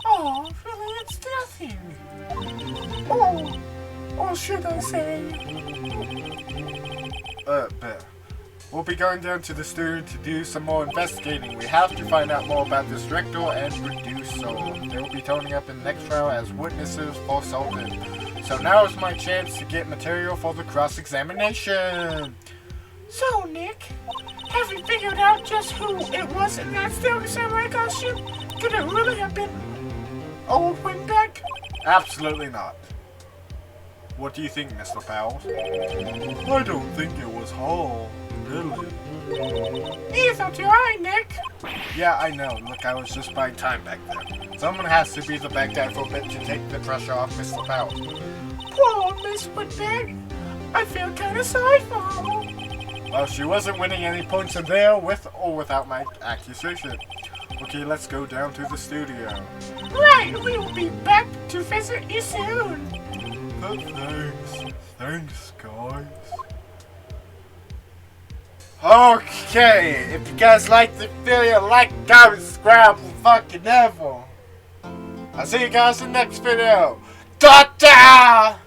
Oh, really, it's nothing. Or should I say... But we'll be going down to the studio to do some more investigating. We have to find out more about this director and producer. They'll be turning up in the next trial as witnesses for Sultan. So now is my chance to get material for the cross-examination. So, Nick, have you figured out just who it was in that Silver Samurai costume? Could it really have been Old Windbag? Absolutely not. What do you think, Mr. Powers? I don't think it was Hall, really. Neither do I, Nick. Yeah, I know. Look, I was just buying time back there. Someone has to be the bad guy for a bit to take the pressure off Mr. Powers. Poor Miss Windbag. I feel kind of sorry for her. Well, she wasn't winning any points in there with or without my accusation. Okay, let's go down to the studio. Right, we will be back to visit you soon. Thanks, guys. Okay, if you guys like the video, like, comment, subscribe, and fucking ever. I'll see you guys in the next video. Ta-ta!